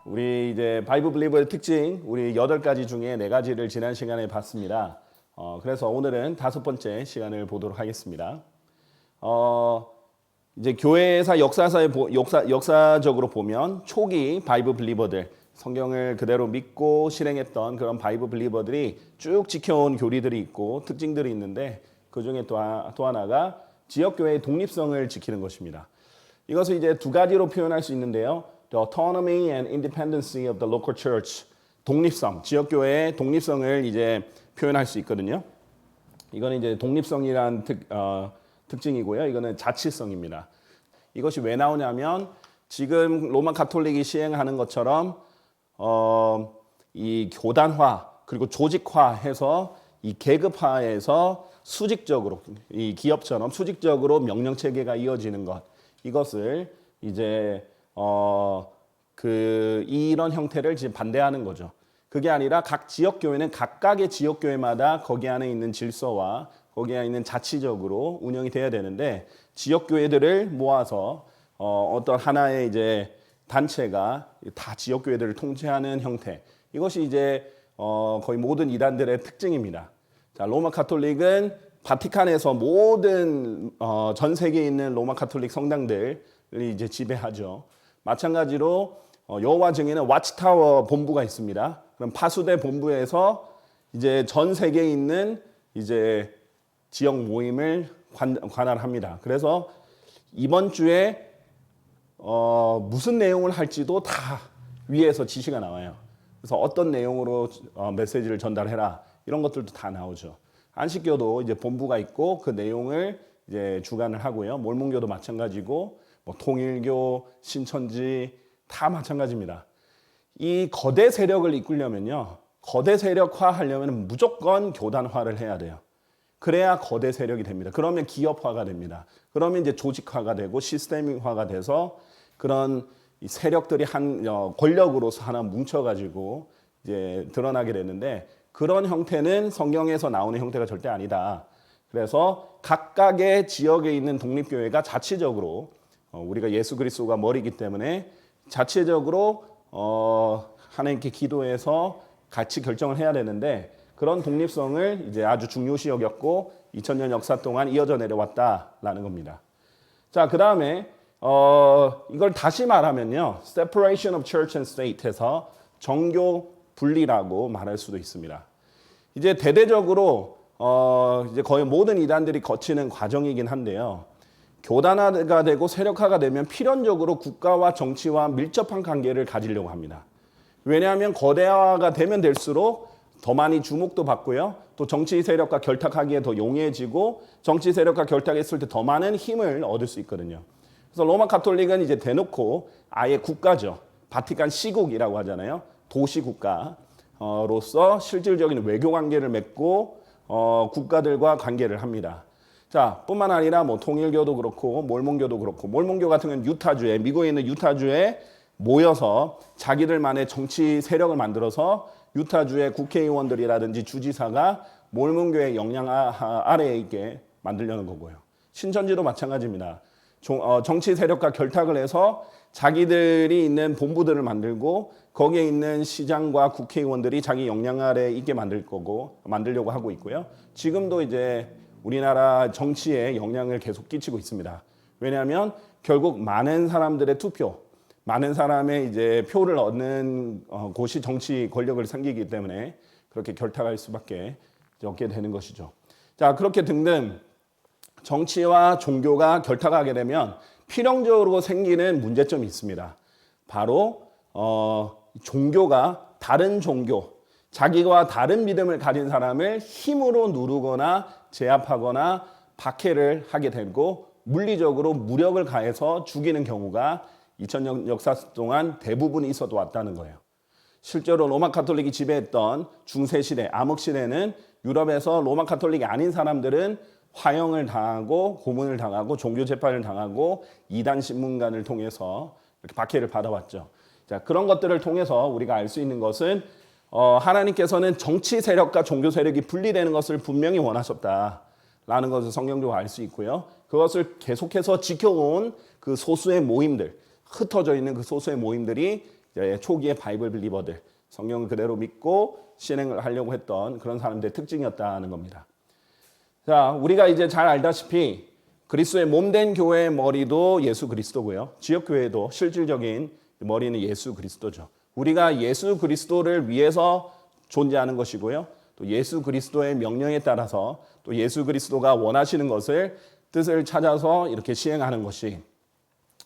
우리 이제 바이블 빌리버의 특징 우리 8가지 중에 4가지를 지난 시간에 봤습니다. 그래서 오늘은 5번째 시간을 보도록 하겠습니다. 이제 교회사 역사적으로 보면 초기 바이블 빌리버들 성경을 그대로 믿고 실행했던 그런 바이블 빌리버들이 쭉 지켜온 교리들이 있고 특징들이 있는데 그 중에 또 하나가 지역교회의 독립성을 지키는 것입니다. 이것을 이제 2가지로 표현할 수 있는데요. The autonomy and independency of the local church. 독립성, 지역교회의 독립성을 이제 표현할 수 있거든요. 이거는 이제 독립성이란 특징이고요. 이거는 자치성입니다. 이것이 왜 나오냐면 지금 로마 가톨릭이 시행하는 것처럼 이 교단화 그리고 조직화해서 이 계급화해서 수직적으로 이 기업처럼 수직적으로 명령 체계가 이어지는 것 이것을 이제 이런 형태를 지금 반대하는 거죠. 그게 아니라 각 지역 교회는 각각의 지역 교회마다 거기 안에 있는 질서와 거기 안에 있는 자치적으로 운영이 돼야 되는데 지역 교회들을 모아서 어떤 하나의 이제 단체가 다 지역 교회들을 통제하는 형태. 이것이 이제 거의 모든 이단들의 특징입니다. 자, 로마 가톨릭은 바티칸에서 모든 전 세계에 있는 로마 가톨릭 성당들을 이제 지배하죠. 마찬가지로 여호와 증인은 와치타워 본부가 있습니다. 그럼 파수대 본부에서 이제 전 세계에 있는 이제 지역 모임을 관할합니다. 그래서 이번 주에 무슨 내용을 할지도 다 위에서 지시가 나와요. 그래서 어떤 내용으로 메시지를 전달해라 이런 것들도 다 나오죠. 안식교도 이제 본부가 있고 그 내용을 이제 주관을 하고요. 몰몬교도 마찬가지고 뭐 통일교, 신천지 다 마찬가지입니다. 이 거대 세력을 이끌려면요. 거대 세력화하려면 무조건 교단화를 해야 돼요. 그래야 거대 세력이 됩니다. 그러면 기업화가 됩니다. 그러면 이제 조직화가 되고 시스템화가 돼서 그런 세력들이 한 권력으로서 하나 뭉쳐가지고 이제 드러나게 되는데 그런 형태는 성경에서 나오는 형태가 절대 아니다. 그래서 각각의 지역에 있는 독립교회가 자치적으로 우리가 예수 그리스도가 머리이기 때문에 자체적으로 하나님께 기도해서 같이 결정을 해야 되는데 그런 독립성을 이제 아주 중요시 여겼고 2000년 역사 동안 이어져 내려왔다라는 겁니다. 자, 그 다음에 이걸 다시 말하면요, separation of church and state에서 정교 분리라고 말할 수도 있습니다. 이제 대대적으로 이제 거의 모든 이단들이 거치는 과정이긴 한데요. 교단화가 되고 세력화가 되면 필연적으로 국가와 정치와 밀접한 관계를 가지려고 합니다. 왜냐하면 거대화가 되면 될수록 더 많이 주목도 받고요. 또 정치 세력과 결탁하기에 더 용이해지고 정치 세력과 결탁했을 때 더 많은 힘을 얻을 수 있거든요. 그래서 로마 가톨릭은 이제 대놓고 아예 국가죠. 바티칸 시국이라고 하잖아요. 도시 국가로서 실질적인 외교 관계를 맺고 국가들과 관계를 합니다. 자, 뿐만 아니라 뭐 통일교도 그렇고 몰몬교도 그렇고 몰몬교 같은 경우는 유타주에 미국에 있는 유타주에 모여서 자기들만의 정치 세력을 만들어서 유타주의 국회의원들이라든지 주지사가 몰몬교의 영향 아래에 있게 만들려는 거고요. 신천지도 마찬가지입니다. 정치 세력과 결탁을 해서 자기들이 있는 본부들을 만들고 거기에 있는 시장과 국회의원들이 자기 영향 아래에 있게 만들려고 하고 있고요. 지금도 이제 우리나라 정치에 영향을 계속 끼치고 있습니다. 왜냐하면 결국 많은 사람들의 투표, 많은 사람의 이제 표를 얻는 곳이 정치 권력을 생기기 때문에 그렇게 결탁할 수밖에 없게 되는 것이죠. 자, 그렇게 등등 정치와 종교가 결탁하게 되면 필연적으로 생기는 문제점이 있습니다. 바로 종교가 다른 종교, 자기와 다른 믿음을 가진 사람을 힘으로 누르거나 제압하거나 박해를 하게 되고 물리적으로 무력을 가해서 죽이는 경우가 2000년 역사 동안 대부분 있어도 왔다는 거예요. 실제로 로마 가톨릭이 지배했던 중세시대, 암흑시대는 유럽에서 로마 가톨릭이 아닌 사람들은 화형을 당하고 고문을 당하고 종교재판을 당하고 이단 신문관을 통해서 이렇게 박해를 받아왔죠. 자, 그런 것들을 통해서 우리가 알 수 있는 것은 하나님께서는 정치 세력과 종교 세력이 분리되는 것을 분명히 원하셨다라는 것을 성경적으로 알 수 있고요. 그것을 계속해서 지켜온 그 소수의 모임들, 흩어져 있는 그 소수의 모임들이 초기의 바이블 빌리버들, 성경을 그대로 믿고 실행을 하려고 했던 그런 사람들의 특징이었다는 겁니다. 자, 우리가 이제 잘 알다시피 그리스도의 몸된 교회의 머리도 예수 그리스도고요. 지역교회도 실질적인 머리는 예수 그리스도죠. 우리가 예수 그리스도를 위해서 존재하는 것이고요. 또 예수 그리스도의 명령에 따라서 또 예수 그리스도가 원하시는 것을 뜻을 찾아서 이렇게 시행하는 것이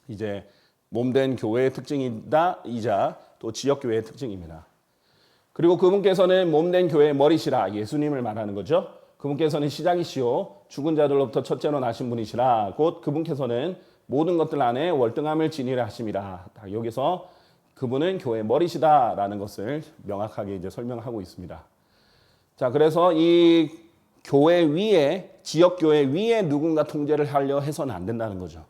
이제 몸된 교회의 특징이다 이자 또 지역교회의 특징입니다. 그리고 그분께서는 몸된 교회의 머리시라 예수님을 말하는 거죠. 그분께서는 시작이시오 죽은 자들로부터 첫째로 나신 분이시라 곧 그분께서는 모든 것들 안에 월등함을 지니라 하심이라. 여기서 그분은 교회의 머리시다라는 것을 명확하게 이제 설명하고 있습니다. 자, 그래서 이 교회 위에 지역 교회 위에 누군가 통제를 하려 해서는 안 된다는 거죠.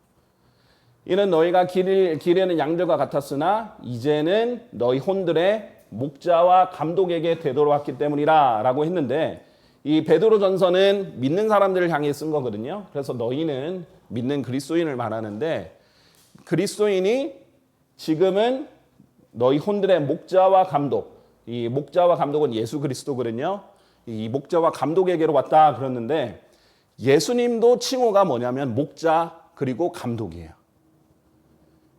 이는 너희가 길에는 양들과 같았으나 이제는 너희 혼들의 목자와 감독에게 되돌아왔기 때문이라 라고 했는데 이 베드로전서는 믿는 사람들을 향해 쓴 거거든요. 그래서 너희는 믿는 그리스도인을 말하는데 그리스도인이 지금은 너희 혼들의 목자와 감독, 이 목자와 감독은 예수 그리스도거든요. 이 목자와 감독에게로 왔다 그랬는데 예수님도 칭호가 뭐냐면 목자 그리고 감독이에요.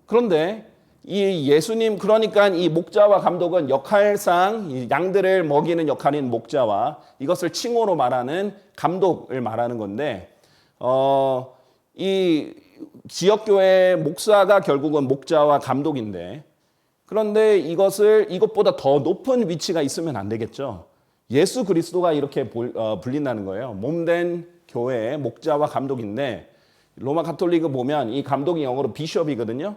그런데 이 예수님 그러니까 이 목자와 감독은 역할상 이 양들을 먹이는 역할인 목자와 이것을 칭호로 말하는 감독을 말하는 건데 이 지역교회 목사가 결국은 목자와 감독인데 그런데 이것보다 더 높은 위치가 있으면 안 되겠죠. 예수 그리스도가 이렇게 불린다는 거예요. 몸된 교회의 목자와 감독인데 로마 가톨릭을 보면 이 감독이 영어로 비숍이거든요.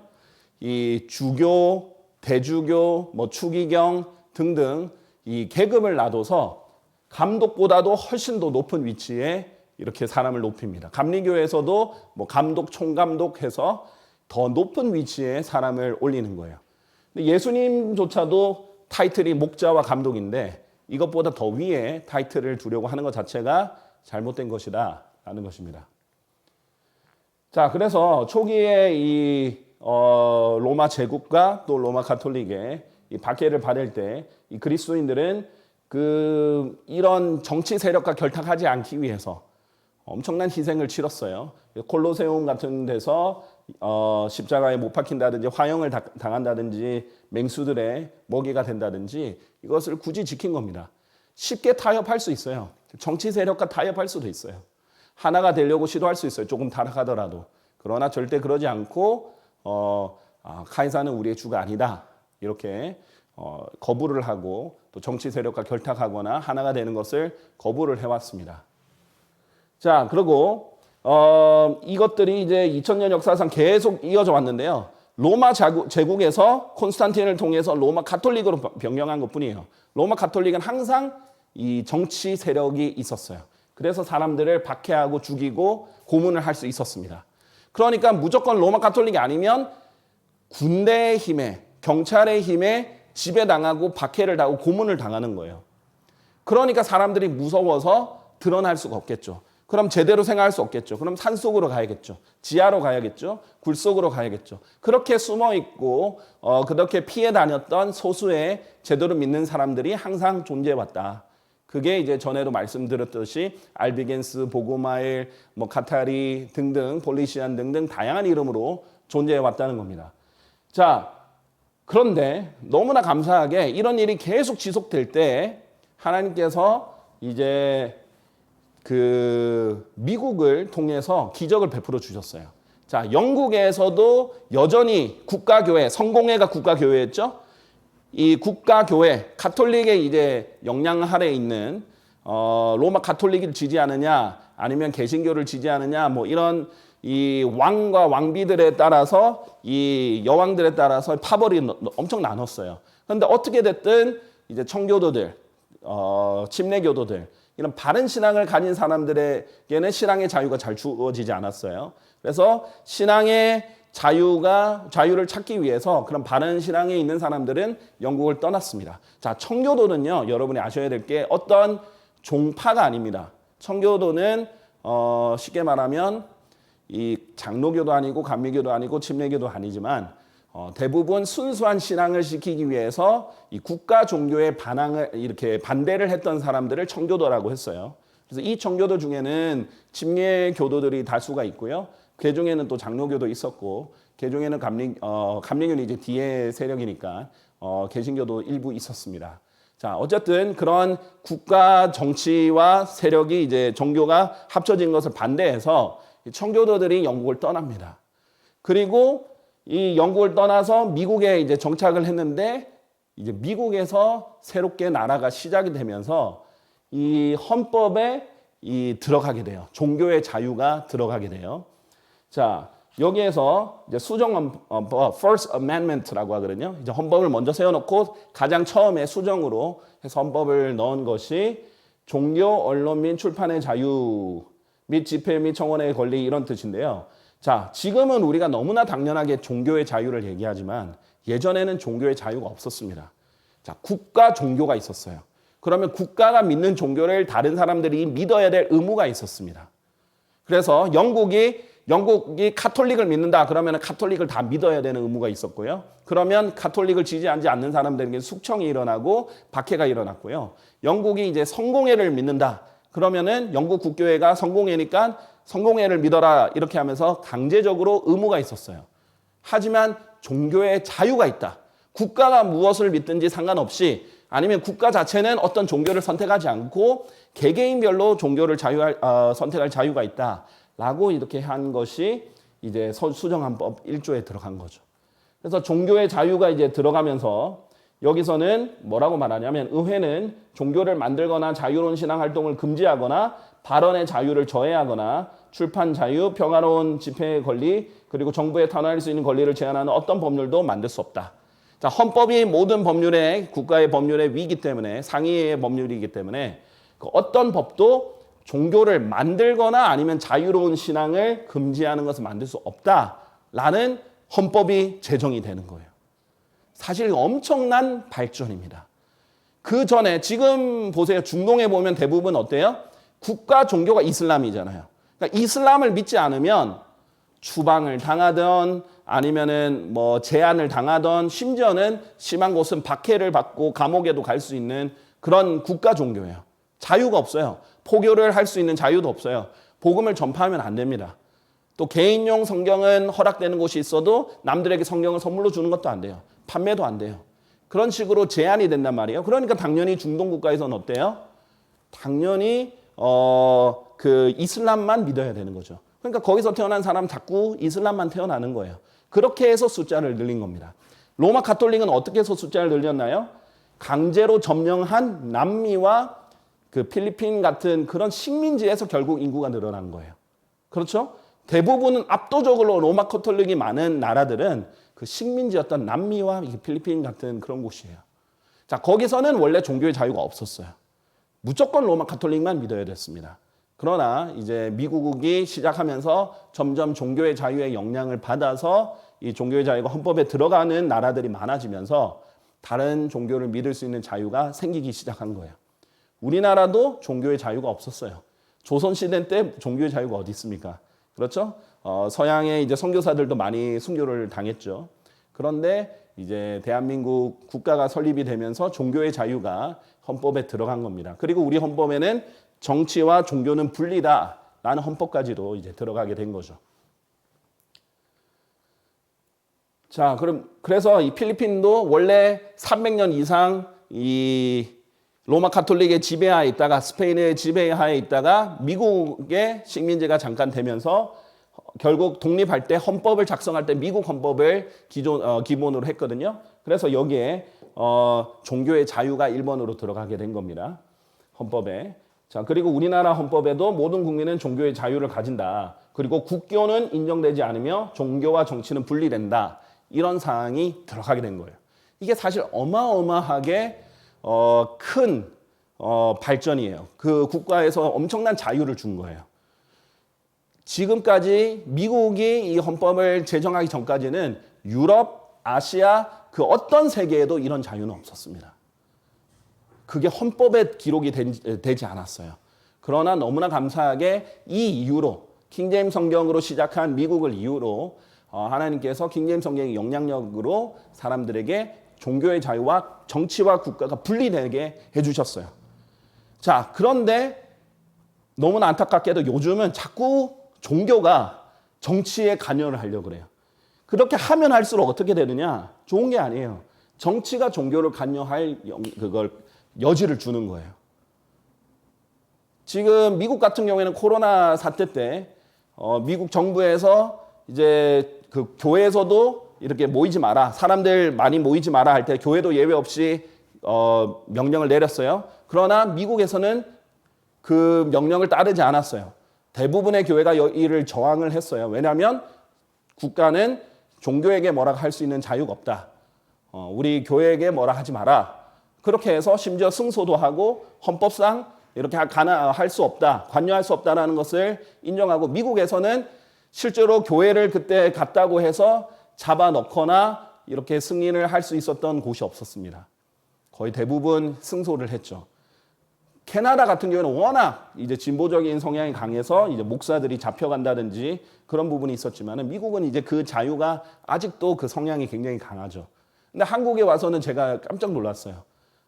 이 주교, 대주교, 추기경 등등 이 계급을 놔둬서 감독보다도 훨씬 더 높은 위치에 이렇게 사람을 높입니다. 감리교에서도 감독, 총감독 해서 더 높은 위치에 사람을 올리는 거예요. 근데 예수님조차도 타이틀이 목자와 감독인데 이것보다 더 위에 타이틀을 두려고 하는 것 자체가 잘못된 것이다 라는 것입니다. 자, 그래서 초기에 이 로마 제국과 또 로마 가톨릭의 이 박해를 받을 때 이 그리스도인들은 이런 정치 세력과 결탁하지 않기 위해서 엄청난 희생을 치렀어요. 콜로세움 같은 데서 십자가에 못 박힌다든지 화형을 당한다든지 맹수들의 먹이가 된다든지 이것을 굳이 지킨 겁니다. 쉽게 타협할 수 있어요. 정치 세력과 타협할 수도 있어요. 하나가 되려고 시도할 수 있어요. 조금 타락하더라도. 그러나 절대 그러지 않고 카이사는 우리의 주가 아니다. 이렇게 거부를 하고 또 정치 세력과 결탁하거나 하나가 되는 것을 거부를 해왔습니다. 자, 그리고 이것들이 이제 2000년 역사상 계속 이어져 왔는데요. 로마 제국에서 콘스탄틴을 통해서 로마 가톨릭으로 변경한 것뿐이에요. 로마 가톨릭은 항상 이 정치 세력이 있었어요. 그래서 사람들을 박해하고 죽이고 고문을 할 수 있었습니다. 그러니까 무조건 로마 가톨릭이 아니면 군대의 힘에, 경찰의 힘에 지배당하고 박해를 당하고 고문을 당하는 거예요. 그러니까 사람들이 무서워서 드러날 수가 없겠죠. 그럼 제대로 생활할 수 없겠죠. 그럼 산속으로 가야겠죠. 지하로 가야겠죠. 굴속으로 가야겠죠. 그렇게 숨어 있고 그렇게 피해 다녔던 소수의 제대로 믿는 사람들이 항상 존재해 왔다. 그게 이제 전에도 말씀드렸듯이 알비겐스, 보고마일, 카타리 등등, 폴리시안 등등 다양한 이름으로 존재해 왔다는 겁니다. 자, 그런데 너무나 감사하게 이런 일이 계속 지속될 때 하나님께서 이제 미국을 통해서 기적을 베풀어 주셨어요. 자, 영국에서도 여전히 국가교회, 성공회가 국가교회였죠. 이 국가교회, 가톨릭의 이제 영향 아래에 있는 로마 가톨릭을 지지하느냐, 아니면 개신교를 지지하느냐, 이런 이 왕과 왕비들에 따라서 이 여왕들에 따라서 파벌이 엄청 나눴어요. 그런데 어떻게 됐든 이제 청교도들, 침례교도들 이런 바른 신앙을 가진 사람들에게는 신앙의 자유가 잘 주어지지 않았어요. 그래서 신앙의 자유를 찾기 위해서 그런 바른 신앙에 있는 사람들은 영국을 떠났습니다. 자, 청교도는요, 여러분이 아셔야 될 게 어떤 종파가 아닙니다. 청교도는 쉽게 말하면 이 장로교도 아니고 감리교도 아니고 침례교도 아니지만 대부분 순수한 신앙을 지키기 위해서 이 국가 종교의 반항을 이렇게 반대를 했던 사람들을 청교도라고 했어요. 그래서 이 청교도 중에는 침례 교도들이 다수가 있고요. 그 중에는 또 장로교도 있었고, 그 중에는 감리교는 이제 뒤에 세력이니까 개신교도 일부 있었습니다. 자, 어쨌든 그런 국가 정치와 세력이 이제 종교가 합쳐진 것을 반대해서 청교도들이 영국을 떠납니다. 그리고 이 영국을 떠나서 미국에 이제 정착을 했는데 이제 미국에서 새롭게 나라가 시작이 되면서 이 헌법에 들어가게 돼요. 종교의 자유가 들어가게 돼요. 자, 여기에서 이제 수정헌법, First Amendment라고 하거든요. 이제 헌법을 먼저 세워놓고 가장 처음에 수정으로 해서 헌법을 넣은 것이 종교, 언론 및 출판의 자유 및 집회 및 청원의 권리 이런 뜻인데요. 자, 지금은 우리가 너무나 당연하게 종교의 자유를 얘기하지만 예전에는 종교의 자유가 없었습니다. 자, 국가 종교가 있었어요. 그러면 국가가 믿는 종교를 다른 사람들이 믿어야 될 의무가 있었습니다. 그래서 영국이 카톨릭을 믿는다 그러면 카톨릭을 다 믿어야 되는 의무가 있었고요. 그러면 카톨릭을 지지하지 않는 사람들에게 숙청이 일어나고 박해가 일어났고요. 영국이 이제 성공회를 믿는다 그러면은 영국 국교회가 성공회니까 성공회를 믿어라 이렇게 하면서 강제적으로 의무가 있었어요. 하지만 종교의 자유가 있다. 국가가 무엇을 믿든지 상관없이 아니면 국가 자체는 어떤 종교를 선택하지 않고 개개인별로 종교를 선택할 자유가 있다라고 이렇게 한 것이 이제 수정헌법 1조에 들어간 거죠. 그래서 종교의 자유가 이제 들어가면서 여기서는 뭐라고 말하냐면 의회는 종교를 만들거나 자유로운 신앙 활동을 금지하거나 발언의 자유를 저해하거나 출판 자유, 평화로운 집회의 권리, 그리고 정부에 탄원할 수 있는 권리를 제한하는 어떤 법률도 만들 수 없다. 자, 헌법이 모든 국가의 법률의 위이기 때문에 상위의 법률이기 때문에 어떤 법도 종교를 만들거나 아니면 자유로운 신앙을 금지하는 것을 만들 수 없다라는 헌법이 제정이 되는 거예요. 사실 엄청난 발전입니다. 그 전에 지금 보세요. 중동에 보면 대부분 어때요? 국가 종교가 이슬람이잖아요. 그러니까 이슬람을 믿지 않으면 추방을 당하던 아니면은 뭐 제한을 당하던 심지어는 심한 곳은 박해를 받고 감옥에도 갈 수 있는 그런 국가 종교예요. 자유가 없어요. 포교를 할 수 있는 자유도 없어요. 복음을 전파하면 안 됩니다. 또 개인용 성경은 허락되는 곳이 있어도 남들에게 성경을 선물로 주는 것도 안 돼요. 판매도 안 돼요. 그런 식으로 제한이 된단 말이에요. 그러니까 당연히 중동 국가에서는 어때요? 당연히 그 이슬람만 믿어야 되는 거죠. 그러니까 거기서 태어난 사람 자꾸 이슬람만 태어나는 거예요. 그렇게 해서 숫자를 늘린 겁니다. 로마 가톨릭은 어떻게 해서 숫자를 늘렸나요? 강제로 점령한 남미와 그 필리핀 같은 그런 식민지에서 결국 인구가 늘어난 거예요. 그렇죠? 대부분은 압도적으로 로마 가톨릭이 많은 나라들은 그 식민지였던 남미와 필리핀 같은 그런 곳이에요. 자, 거기서는 원래 종교의 자유가 없었어요. 무조건 로마 가톨릭만 믿어야 됐습니다. 그러나 이제 미국이 시작하면서 점점 종교의 자유의 영향을 받아서 이 종교의 자유가 헌법에 들어가는 나라들이 많아지면서 다른 종교를 믿을 수 있는 자유가 생기기 시작한 거예요. 우리나라도 종교의 자유가 없었어요. 조선시대 때 종교의 자유가 어디 있습니까? 그렇죠? 서양의 이제 선교사들도 많이 순교를 당했죠. 그런데 이제 대한민국 국가가 설립이 되면서 종교의 자유가 헌법에 들어간 겁니다. 그리고 우리 헌법에는 정치와 종교는 분리다라는 헌법까지도 이제 들어가게 된 거죠. 자, 그래서 이 필리핀도 원래 300년 이상 이 로마 가톨릭의 지배하에 있다가 스페인의 지배하에 있다가 미국의 식민지가 잠깐 되면서 결국 독립할 때 헌법을 작성할 때 미국 헌법을 기본으로 했거든요. 그래서 여기에 종교의 자유가 1번으로 들어가게 된 겁니다. 헌법에. 자, 그리고 우리나라 헌법에도 모든 국민은 종교의 자유를 가진다. 그리고 국교는 인정되지 않으며 종교와 정치는 분리된다. 이런 사항이 들어가게 된 거예요. 이게 사실 어마어마하게 큰 발전이에요. 그 국가에서 엄청난 자유를 준 거예요. 지금까지 미국이 이 헌법을 제정하기 전까지는 유럽, 아시아 그 어떤 세계에도 이런 자유는 없었습니다. 그게 헌법에 기록이 되지 않았어요. 그러나 너무나 감사하게 이 이후로 킹제임스 성경으로 시작한 미국을 이후로 하나님께서 킹제임스 성경의 영향력으로 사람들에게 종교의 자유와 정치와 국가가 분리되게 해주셨어요. 자, 그런데 너무나 안타깝게도 요즘은 자꾸 종교가 정치에 관여를 하려고 그래요. 그렇게 하면 할수록 어떻게 되느냐? 좋은 게 아니에요. 정치가 종교를 관여할 그걸 여지를 주는 거예요. 지금 미국 같은 경우에는 코로나 사태 때 미국 정부에서 이제 그 교회에서도 이렇게 모이지 마라, 사람들 많이 모이지 마라 할 때 교회도 예외 없이 명령을 내렸어요. 그러나 미국에서는 그 명령을 따르지 않았어요. 대부분의 교회가 이를 저항을 했어요. 왜냐하면 국가는 종교에게 뭐라 할 수 있는 자유가 없다. 우리 교회에게 뭐라 하지 마라. 그렇게 해서 심지어 승소도 하고 헌법상 이렇게 할 수 없다, 관여할 수 없다라는 것을 인정하고, 미국에서는 실제로 교회를 그때 갔다고 해서 잡아넣거나 이렇게 승인을 할 수 있었던 곳이 없었습니다. 거의 대부분 승소를 했죠. 캐나다 같은 경우는 워낙 이제 진보적인 성향이 강해서 이제 목사들이 잡혀간다든지 그런 부분이 있었지만은, 미국은 이제 그 자유가 아직도 그 성향이 굉장히 강하죠. 근데 한국에 와서는 제가 깜짝 놀랐어요.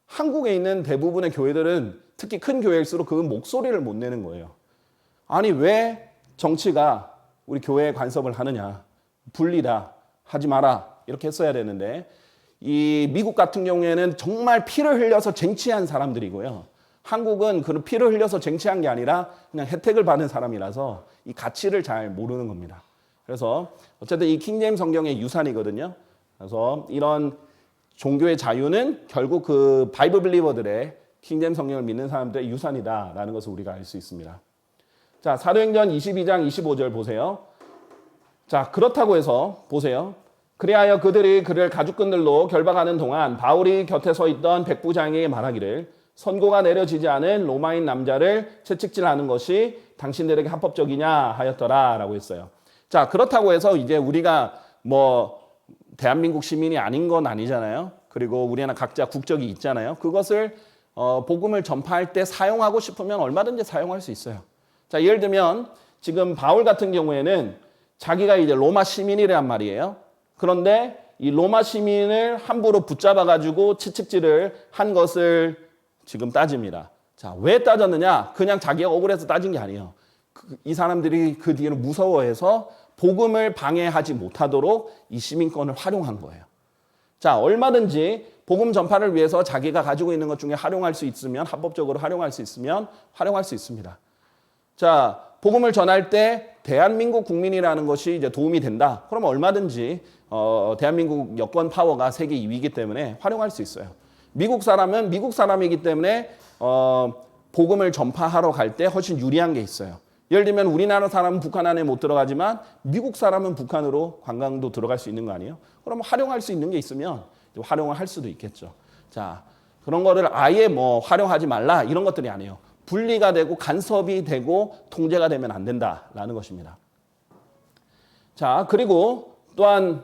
한국에 있는 대부분의 교회들은, 특히 큰 교회일수록 그 목소리를 못 내는 거예요. 아니, 왜 정치가 우리 교회에 간섭을 하느냐, 분리다, 하지 마라, 이렇게 했어야 되는데, 이 미국 같은 경우에는 정말 피를 흘려서 쟁취한 사람들이고요. 한국은 그런 피를 흘려서 쟁취한 게 아니라 그냥 혜택을 받은 사람이라서 이 가치를 잘 모르는 겁니다. 그래서 어쨌든 이 킹제임스 성경의 유산이거든요. 그래서 이런 종교의 자유는 결국 그 바이블 빌리버들의 킹제임스 성경을 믿는 사람들의 유산이다라는 것을 우리가 알 수 있습니다. 자, 사도행전 22장 25절 보세요. 자, 그렇다고 해서 보세요. 그리하여 그들이 그를 가죽끈들로 결박하는 동안 바울이 곁에 서 있던 백부장에게 말하기를, 선고가 내려지지 않은 로마인 남자를 채찍질하는 것이 당신들에게 합법적이냐 하였더라 라고 했어요. 자, 그렇다고 해서 이제 우리가 뭐 대한민국 시민이 아닌 건 아니잖아요. 그리고 우리나라 각자 국적이 있잖아요. 그것을 복음을 전파할 때 사용하고 싶으면 얼마든지 사용할 수 있어요. 자, 예를 들면 지금 바울 같은 경우에는 자기가 이제 로마 시민이란 말이에요. 그런데 이 로마 시민을 함부로 붙잡아 가지고 채찍질을 한 것을 지금 따집니다. 자, 왜 따졌느냐? 그냥 자기가 억울해서 따진 게 아니에요. 이 사람들이 그 뒤로 무서워해서 복음을 방해하지 못하도록 이 시민권을 활용한 거예요. 자, 얼마든지 복음 전파를 위해서 자기가 가지고 있는 것 중에 활용할 수 있으면, 합법적으로 활용할 수 있으면 활용할 수 있습니다. 자, 복음을 전할 때 대한민국 국민이라는 것이 이제 도움이 된다. 그러면 얼마든지 대한민국 여권 파워가 세계 2위이기 때문에 활용할 수 있어요. 미국 사람은 미국 사람이기 때문에 복음을 전파하러 갈 때 훨씬 유리한 게 있어요. 예를 들면 우리나라 사람은 북한 안에 못 들어가지만 미국 사람은 북한으로 관광도 들어갈 수 있는 거 아니에요? 그럼 활용할 수 있는 게 있으면 활용을 할 수도 있겠죠. 자, 그런 거를 아예 뭐 활용하지 말라 이런 것들이 아니에요. 분리가 되고 간섭이 되고 통제가 되면 안 된다라는 것입니다. 자, 그리고 또한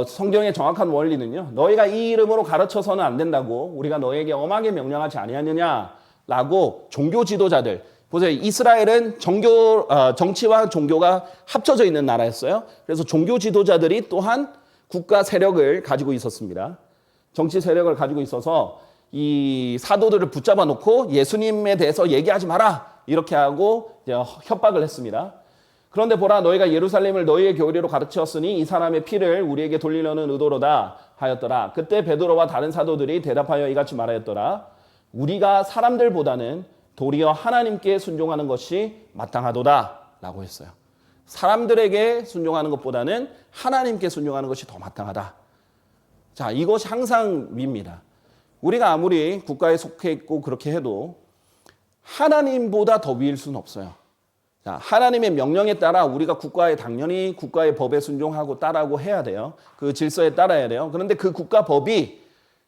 성경의 정확한 원리는요, 너희가 이 이름으로 가르쳐서는 안 된다고 우리가 너에게 엄하게 명령하지 아니하느냐라고 종교 지도자들, 보세요. 이스라엘은 정치와 종교가 합쳐져 있는 나라였어요. 그래서 종교 지도자들이 또한 국가 세력을 가지고 있었습니다. 정치 세력을 가지고 있어서 이 사도들을 붙잡아 놓고 예수님에 대해서 얘기하지 마라 이렇게 하고 협박을 했습니다. 그런데 보라, 너희가 예루살렘을 너희의 교리로 가르쳤으니 이 사람의 피를 우리에게 돌리려는 의도로다 하였더라. 그때 베드로와 다른 사도들이 대답하여 이같이 말하였더라. 우리가 사람들보다는 도리어 하나님께 순종하는 것이 마땅하도다 라고 했어요. 사람들에게 순종하는 것보다는 하나님께 순종하는 것이 더 마땅하다. 자, 이것이 항상 위입니다. 우리가 아무리 국가에 속해 있고 그렇게 해도 하나님보다 더 위일 수는 없어요. 자, 하나님의 명령에 따라 우리가 당연히 국가의 법에 순종하고 따라고 해야 돼요. 그 질서에 따라야 돼요. 그런데 그 국가 법이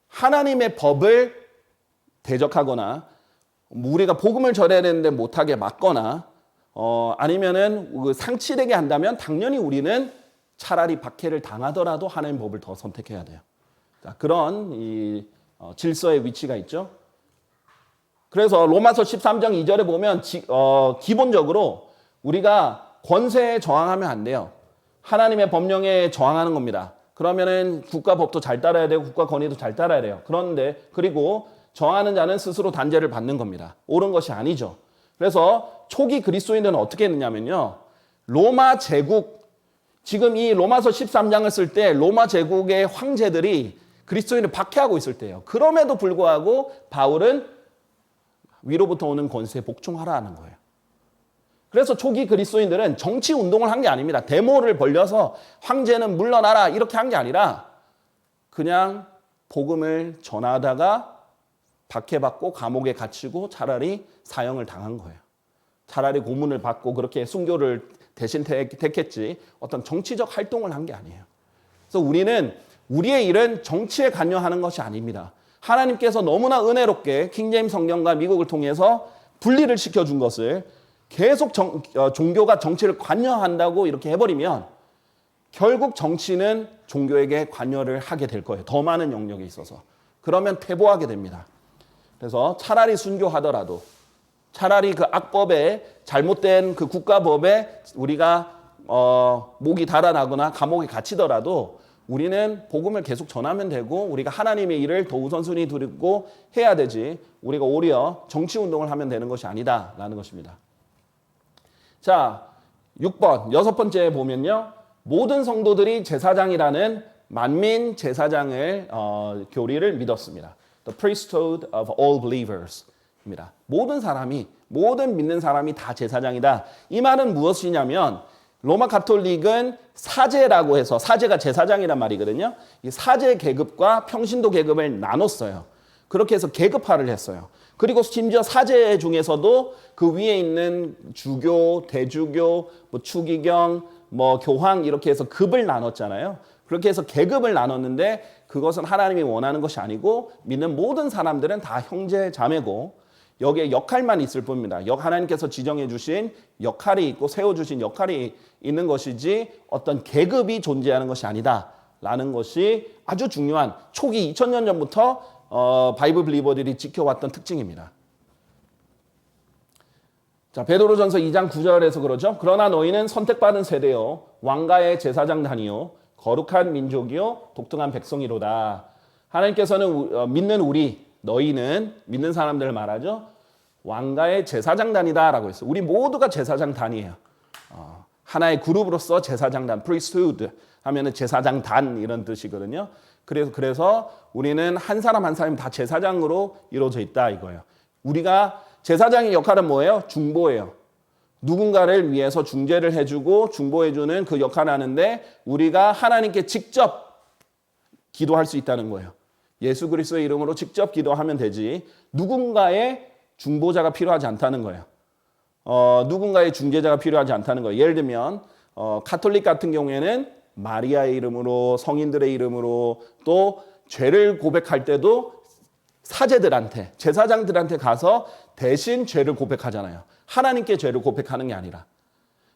하나님의 법을 대적하거나 우리가 복음을 전해야 되는데 못하게 막거나 아니면은 상실되게 한다면 당연히 우리는 차라리 박해를 당하더라도 하나님의 법을 더 선택해야 돼요. 자, 그런 이 질서의 위치가 있죠. 그래서 로마서 13장 2절에 보면 기본적으로 우리가 권세에 저항하면 안 돼요. 하나님의 법령에 저항하는 겁니다. 그러면은 국가법도 잘 따라야 되고 국가 권위도 잘 따라야 돼요. 그런데 그리고 저항하는 자는 스스로 단죄를 받는 겁니다. 옳은 것이 아니죠. 그래서 초기 그리스도인들은 어떻게 했느냐면요. 로마 제국, 지금 이 로마서 13장을 쓸 때 로마 제국의 황제들이 그리스도인을 박해하고 있을 때예요. 그럼에도 불구하고 바울은 위로부터 오는 권세에 복종하라는 거예요. 그래서 초기 그리스도인들은 정치 운동을 한 게 아닙니다. 데모를 벌려서 황제는 물러나라 이렇게 한 게 아니라 그냥 복음을 전하다가 박해받고 감옥에 갇히고 차라리 사형을 당한 거예요. 차라리 고문을 받고 그렇게 순교를 대신 택했지 어떤 정치적 활동을 한 게 아니에요. 그래서 우리는 우리의 일은 정치에 관여하는 것이 아닙니다. 하나님께서 너무나 은혜롭게 킹제임스 성경과 미국을 통해서 분리를 시켜준 것을 계속 종교가 정치를 관여한다고 이렇게 해버리면 결국 정치는 종교에게 관여를 하게 될 거예요. 더 많은 영역에 있어서. 그러면 퇴보하게 됩니다. 그래서 차라리 순교하더라도 차라리 그 악법에 잘못된 그 국가법에 우리가 목이 달아나거나 감옥에 갇히더라도 우리는 복음을 계속 전하면 되고 우리가 하나님의 일을 더 우선순위 두고 해야 되지 우리가 오히려 정치운동을 하면 되는 것이 아니다라는 것입니다. 자, 6번, 여섯 번째 보면요. 모든 성도들이 제사장이라는 만민 제사장을 교리를 믿었습니다. The priesthood of all believers 입니다. 모든 믿는 사람이 다 제사장이다. 이 말은 무엇이냐면 로마 가톨릭은 사제라고 해서 사제가 제사장이란 말이거든요. 이 사제 계급과 평신도 계급을 나눴어요. 그렇게 해서 계급화를 했어요. 그리고 심지어 사제 중에서도 그 위에 있는 주교, 대주교, 추기경, 교황 이렇게 해서 급을 나눴잖아요. 그렇게 해서 계급을 나눴는데 그것은 하나님이 원하는 것이 아니고 믿는 모든 사람들은 다 형제 자매고 여기에 역할만 있을 뿐입니다. 하나님께서 지정해 주신 역할이 있고 세워주신 역할이 있는 것이지 어떤 계급이 존재하는 것이 아니다라는 것이 아주 중요한 초기 2000년 전부터 바이블 빌리버들이 지켜왔던 특징입니다. 자, 베드로전서 2장 9절에서 그러죠. 그러나 너희는 선택받은 세대요 왕가의 제사장단이요 거룩한 민족이요 독특한 백성이로다. 하나님께서는 믿는 너희는 믿는 사람들을 말하죠. 왕가의 제사장단이다라고 했어요. 우리 모두가 제사장단이에요. 하나의 그룹으로서 제사장단, priesthood 하면은 제사장단 이런 뜻이거든요. 그래서 우리는 한 사람 한 사람이 다 제사장으로 이루어져 있다 이거예요. 우리가 제사장의 역할은 뭐예요? 중보예요. 누군가를 위해서 중재를 해주고 중보해주는 그 역할을 하는데 우리가 하나님께 직접 기도할 수 있다는 거예요. 예수 그리스도의 이름으로 직접 기도하면 되지 누군가의 중보자가 필요하지 않다는 거예요. 누군가의 중재자가 필요하지 않다는 거예요. 예를 들면 가톨릭 같은 경우에는 마리아의 이름으로 성인들의 이름으로 또 죄를 고백할 때도 사제들한테 제사장들한테 가서 대신 죄를 고백하잖아요. 하나님께 죄를 고백하는 게 아니라.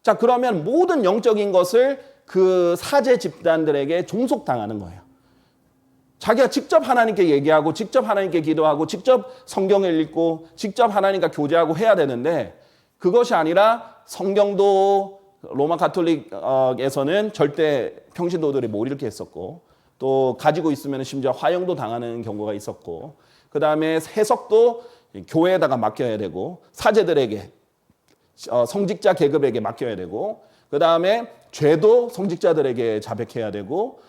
자, 그러면 모든 영적인 것을 그 사제 집단들에게 종속당하는 거예요. 자기가 직접 하나님께 얘기하고 직접 하나님께 기도하고 직접 성경을 읽고 직접 하나님과 교제하고 해야 되는데 그것이 아니라 성경도 로마 가톨릭에서는 절대 평신도들이 못 읽게 했었고 또 가지고 있으면 심지어 화형도 당하는 경우가 있었고 그 다음에 해석도 교회에다가 맡겨야 되고 사제들에게 성직자 계급에게 맡겨야 되고 그 다음에 죄도 성직자들에게 자백해야 되고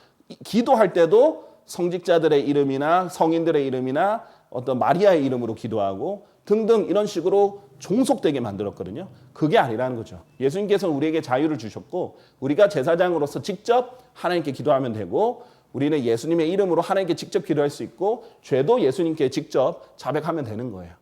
기도할 때도 성직자들의 이름이나 성인들의 이름이나 어떤 마리아의 이름으로 기도하고 등등 이런 식으로 종속되게 만들었거든요. 그게 아니라는 거죠. 예수님께서는 우리에게 자유를 주셨고 우리가 제사장으로서 직접 하나님께 기도하면 되고 우리는 예수님의 이름으로 하나님께 직접 기도할 수 있고 죄도 예수님께 직접 자백하면 되는 거예요.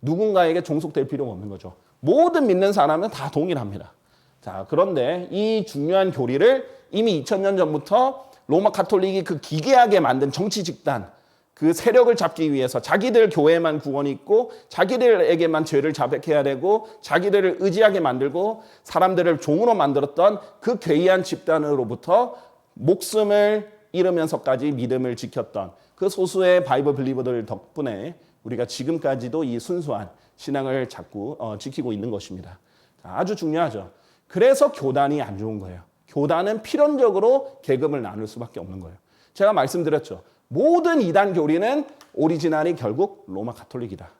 누군가에게 종속될 필요가 없는 거죠. 모든 믿는 사람은 다 동일합니다. 자, 그런데 이 중요한 교리를 이미 2000년 전부터 로마 가톨릭이 그 기괴하게 만든 정치 집단 그 세력을 잡기 위해서 자기들 교회만 구원이 있고 자기들에게만 죄를 자백해야 되고 자기들을 의지하게 만들고 사람들을 종으로 만들었던 그 괴이한 집단으로부터 목숨을 잃으면서까지 믿음을 지켰던 그 소수의 바이블 빌리버들 덕분에 우리가 지금까지도 이 순수한 신앙을 자꾸 지키고 있는 것입니다. 아주 중요하죠. 그래서 교단이 안 좋은 거예요. 교단은 필연적으로 계급을 나눌 수밖에 없는 거예요. 제가 말씀드렸죠. 모든 이단 교리는 오리지널이 결국 로마 가톨릭이다.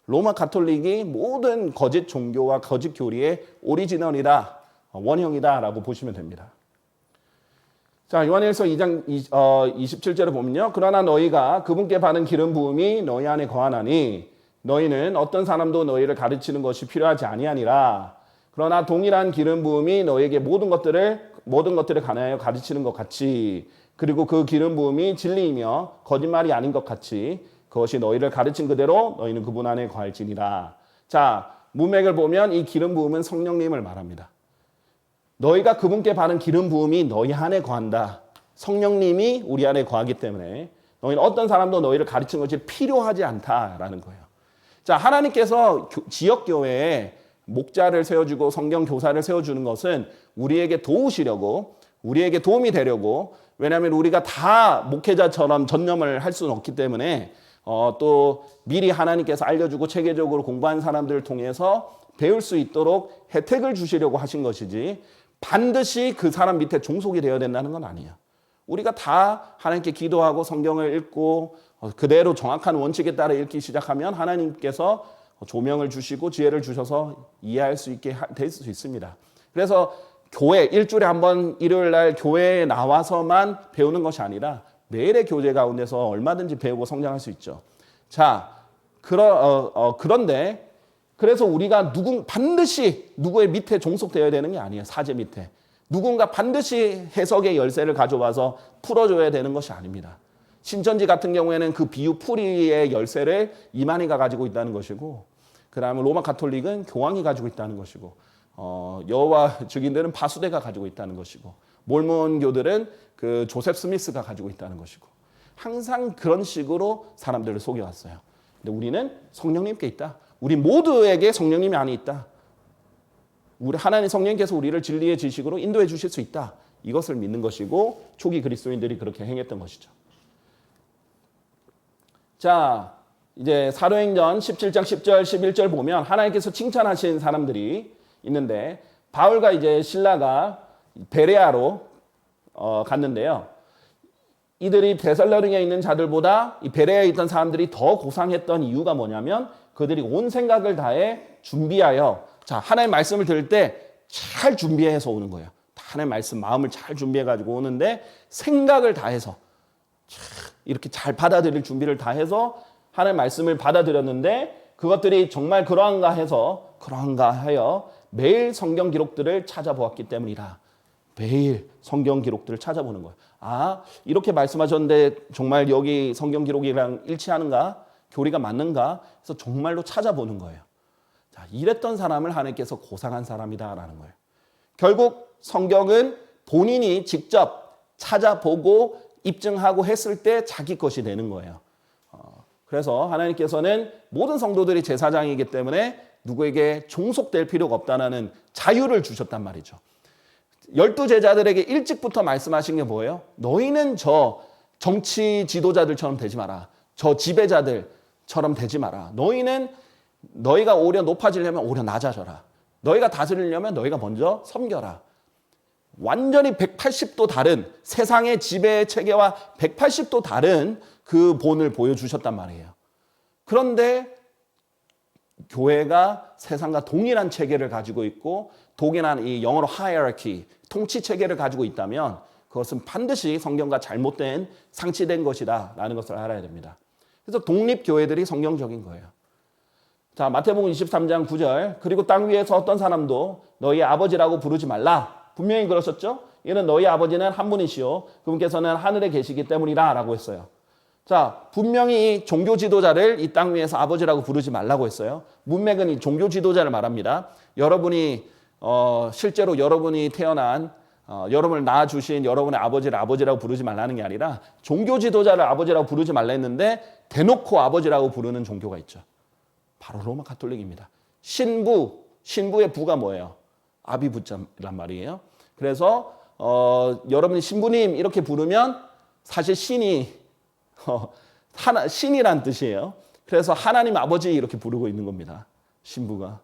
로마 가톨릭이 모든 거짓 종교와 거짓 교리의 오리지널이다, 원형이다라고 보시면 됩니다. 자, 요한일서 2장 27절에 보면요. 그러나 너희가 그분께 받은 기름 부음이 너희 안에 거하나니 너희는 어떤 사람도 너희를 가르치는 것이 필요하지 아니하니라. 그러나 동일한 기름 부음이 너희에게 모든 것들을 관하여 가르치는 것 같이, 그리고 그 기름 부음이 진리이며 거짓말이 아닌 것 같이 그것이 너희를 가르친 그대로 너희는 그분 안에 거할지니라. 자, 문맥을 보면 이 기름 부음은 성령님을 말합니다. 너희가 그분께 받은 기름 부음이 너희 안에 거한다. 성령님이 우리 안에 거하기 때문에 너희는 어떤 사람도 너희를 가르치는 것이 필요하지 않다라는 거예요. 자, 하나님께서 지역교회에 목자를 세워주고 성경 교사를 세워주는 것은 우리에게 도우시려고, 우리에게 도움이 되려고, 왜냐하면 우리가 다 목회자처럼 전념을 할 수는 없기 때문에 또 미리 하나님께서 알려주고 체계적으로 공부한 사람들을 통해서 배울 수 있도록 혜택을 주시려고 하신 것이지 반드시 그 사람 밑에 종속이 되어야 된다는 건 아니에요. 우리가 다 하나님께 기도하고 성경을 읽고 그대로 정확한 원칙에 따라 읽기 시작하면 하나님께서 조명을 주시고 지혜를 주셔서 이해할 수 있게 될 수 있습니다. 그래서 교회 일주일에 한 번 일요일 날 교회에 나와서만 배우는 것이 아니라 매일의 교제 가운데서 얼마든지 배우고 성장할 수 있죠. 자, 그런데 그래서 우리가 반드시 누구의 밑에 종속되어야 되는 게 아니에요. 사제 밑에. 누군가 반드시 해석의 열쇠를 가져와서 풀어줘야 되는 것이 아닙니다. 신천지 같은 경우에는 그 비유 풀이의 열쇠를 이만희가 가지고 있다는 것이고, 그 다음에 로마 가톨릭은 교황이 가지고 있다는 것이고, 여호와 증인들은 파수대가 가지고 있다는 것이고, 몰몬교들은 그 조셉 스미스가 가지고 있다는 것이고, 항상 그런 식으로 사람들을 속여왔어요. 근데 우리는 성령님께 있다. 우리 모두에게 성령님이 안에 있다. 우리 하나님 성령께서 우리를 진리의 지식으로 인도해 주실 수 있다. 이것을 믿는 것이고 초기 그리스도인들이 그렇게 행했던 것이죠. 자, 이제 사도행전 17장 10절 11절 보면 하나님께서 칭찬하신 사람들이 있는데, 바울과 이제 신라가 베레아로 갔는데요. 이들이 데살로니가에 있는 자들보다 이 베레아에 있던 사람들이 더 고상했던 이유가 뭐냐면 그들이 온 생각을 다해 준비하여, 자, 하나님의 말씀을 들을 때 잘 준비해서 오는 거예요. 하나님의 말씀 마음을 잘 준비해가지고 오는데 생각을 다해서 이렇게 잘 받아들일 준비를 다해서 하나님의 말씀을 받아들였는데 그것들이 정말 그러한가 하여 매일 성경 기록들을 찾아보았기 때문이라. 매일 성경 기록들을 찾아보는 거예요. 아, 이렇게 말씀하셨는데 정말 여기 성경 기록이랑 일치하는가? 교리가 맞는가? 그래서 정말로 찾아보는 거예요. 자, 이랬던 사람을 하나님께서 고상한 사람이다라는 거예요. 결국 성경은 본인이 직접 찾아보고 입증하고 했을 때 자기 것이 되는 거예요. 그래서 하나님께서는 모든 성도들이 제사장이기 때문에 누구에게 종속될 필요가 없다는 자유를 주셨단 말이죠. 12제자들에게 일찍부터 말씀하신 게 뭐예요? 너희는 저 정치 지도자들처럼 되지 마라. 저 지배자들처럼 되지 마라. 너희가 오히려 높아지려면 오히려 낮아져라. 너희가 다스리려면 너희가 먼저 섬겨라. 완전히 180도 다른 세상의 지배 체계와 180도 다른 그 본을 보여주셨단 말이에요. 그런데 교회가 세상과 동일한 체계를 가지고 있고 동일한 이 영어로 hierarchy, 통치 체계를 가지고 있다면 그것은 반드시 성경과 잘못된 상치된 것이다 라는 것을 알아야 됩니다. 그래서 독립교회들이 성경적인 거예요. 자, 마태복음 23장 9절, 그리고 땅 위에서 어떤 사람도 너희 아버지라고 부르지 말라. 분명히 그러셨죠? 이는 너희 아버지는 한 분이시오 그분께서는 하늘에 계시기 때문이라 라고 했어요. 자, 분명히 종교 지도자를 이 땅 위에서 아버지라고 부르지 말라고 했어요. 문맥은 이 종교 지도자를 말합니다. 여러분이 실제로 여러분이 태어난 여러분을 낳아주신 여러분의 아버지를 아버지라고 부르지 말라는 게 아니라 종교 지도자를 아버지라고 부르지 말라 했는데 대놓고 아버지라고 부르는 종교가 있죠. 바로 로마 가톨릭입니다. 신부의 부가 뭐예요? 아비부자란 말이에요. 그래서 여러분이 신부님 이렇게 부르면 사실 신이 신이란 뜻이에요. 그래서 하나님 아버지 이렇게 부르고 있는 겁니다. 신부가.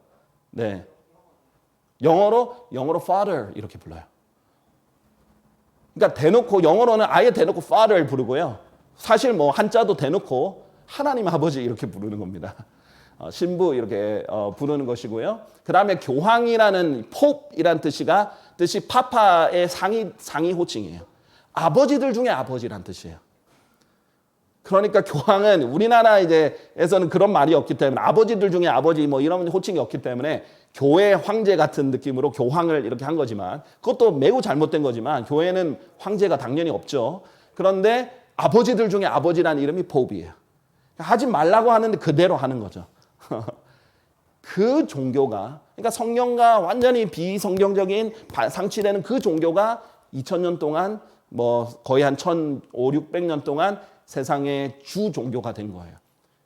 네. 영어로 father 이렇게 불러요. 그러니까 대놓고 영어로는 아예 대놓고 Father를 부르고요. 사실 뭐 한자도 대놓고 하나님 아버지 이렇게 부르는 겁니다. 신부 이렇게 부르는 것이고요. 그 다음에 교황이라는 Pope이라는 뜻이 파파의 상위 호칭이에요. 아버지들 중에 아버지란 뜻이에요. 그러니까 교황은 우리나라 에서는 그런 말이 없기 때문에 아버지들 중에 아버지 뭐 이런 호칭이 없기 때문에 교회 황제 같은 느낌으로 교황을 이렇게 한 거지만 그것도 매우 잘못된 거지만 교회는 황제가 당연히 없죠. 그런데 아버지들 중에 아버지라는 이름이 포비예요. 하지 말라고 하는데 그대로 하는 거죠. 그 종교가 그러니까 성경과 완전히 비성경적인 상치되는 그 종교가 2000년 동안 뭐 거의 한 1500, 600년 동안 세상의 주 종교가 된 거예요.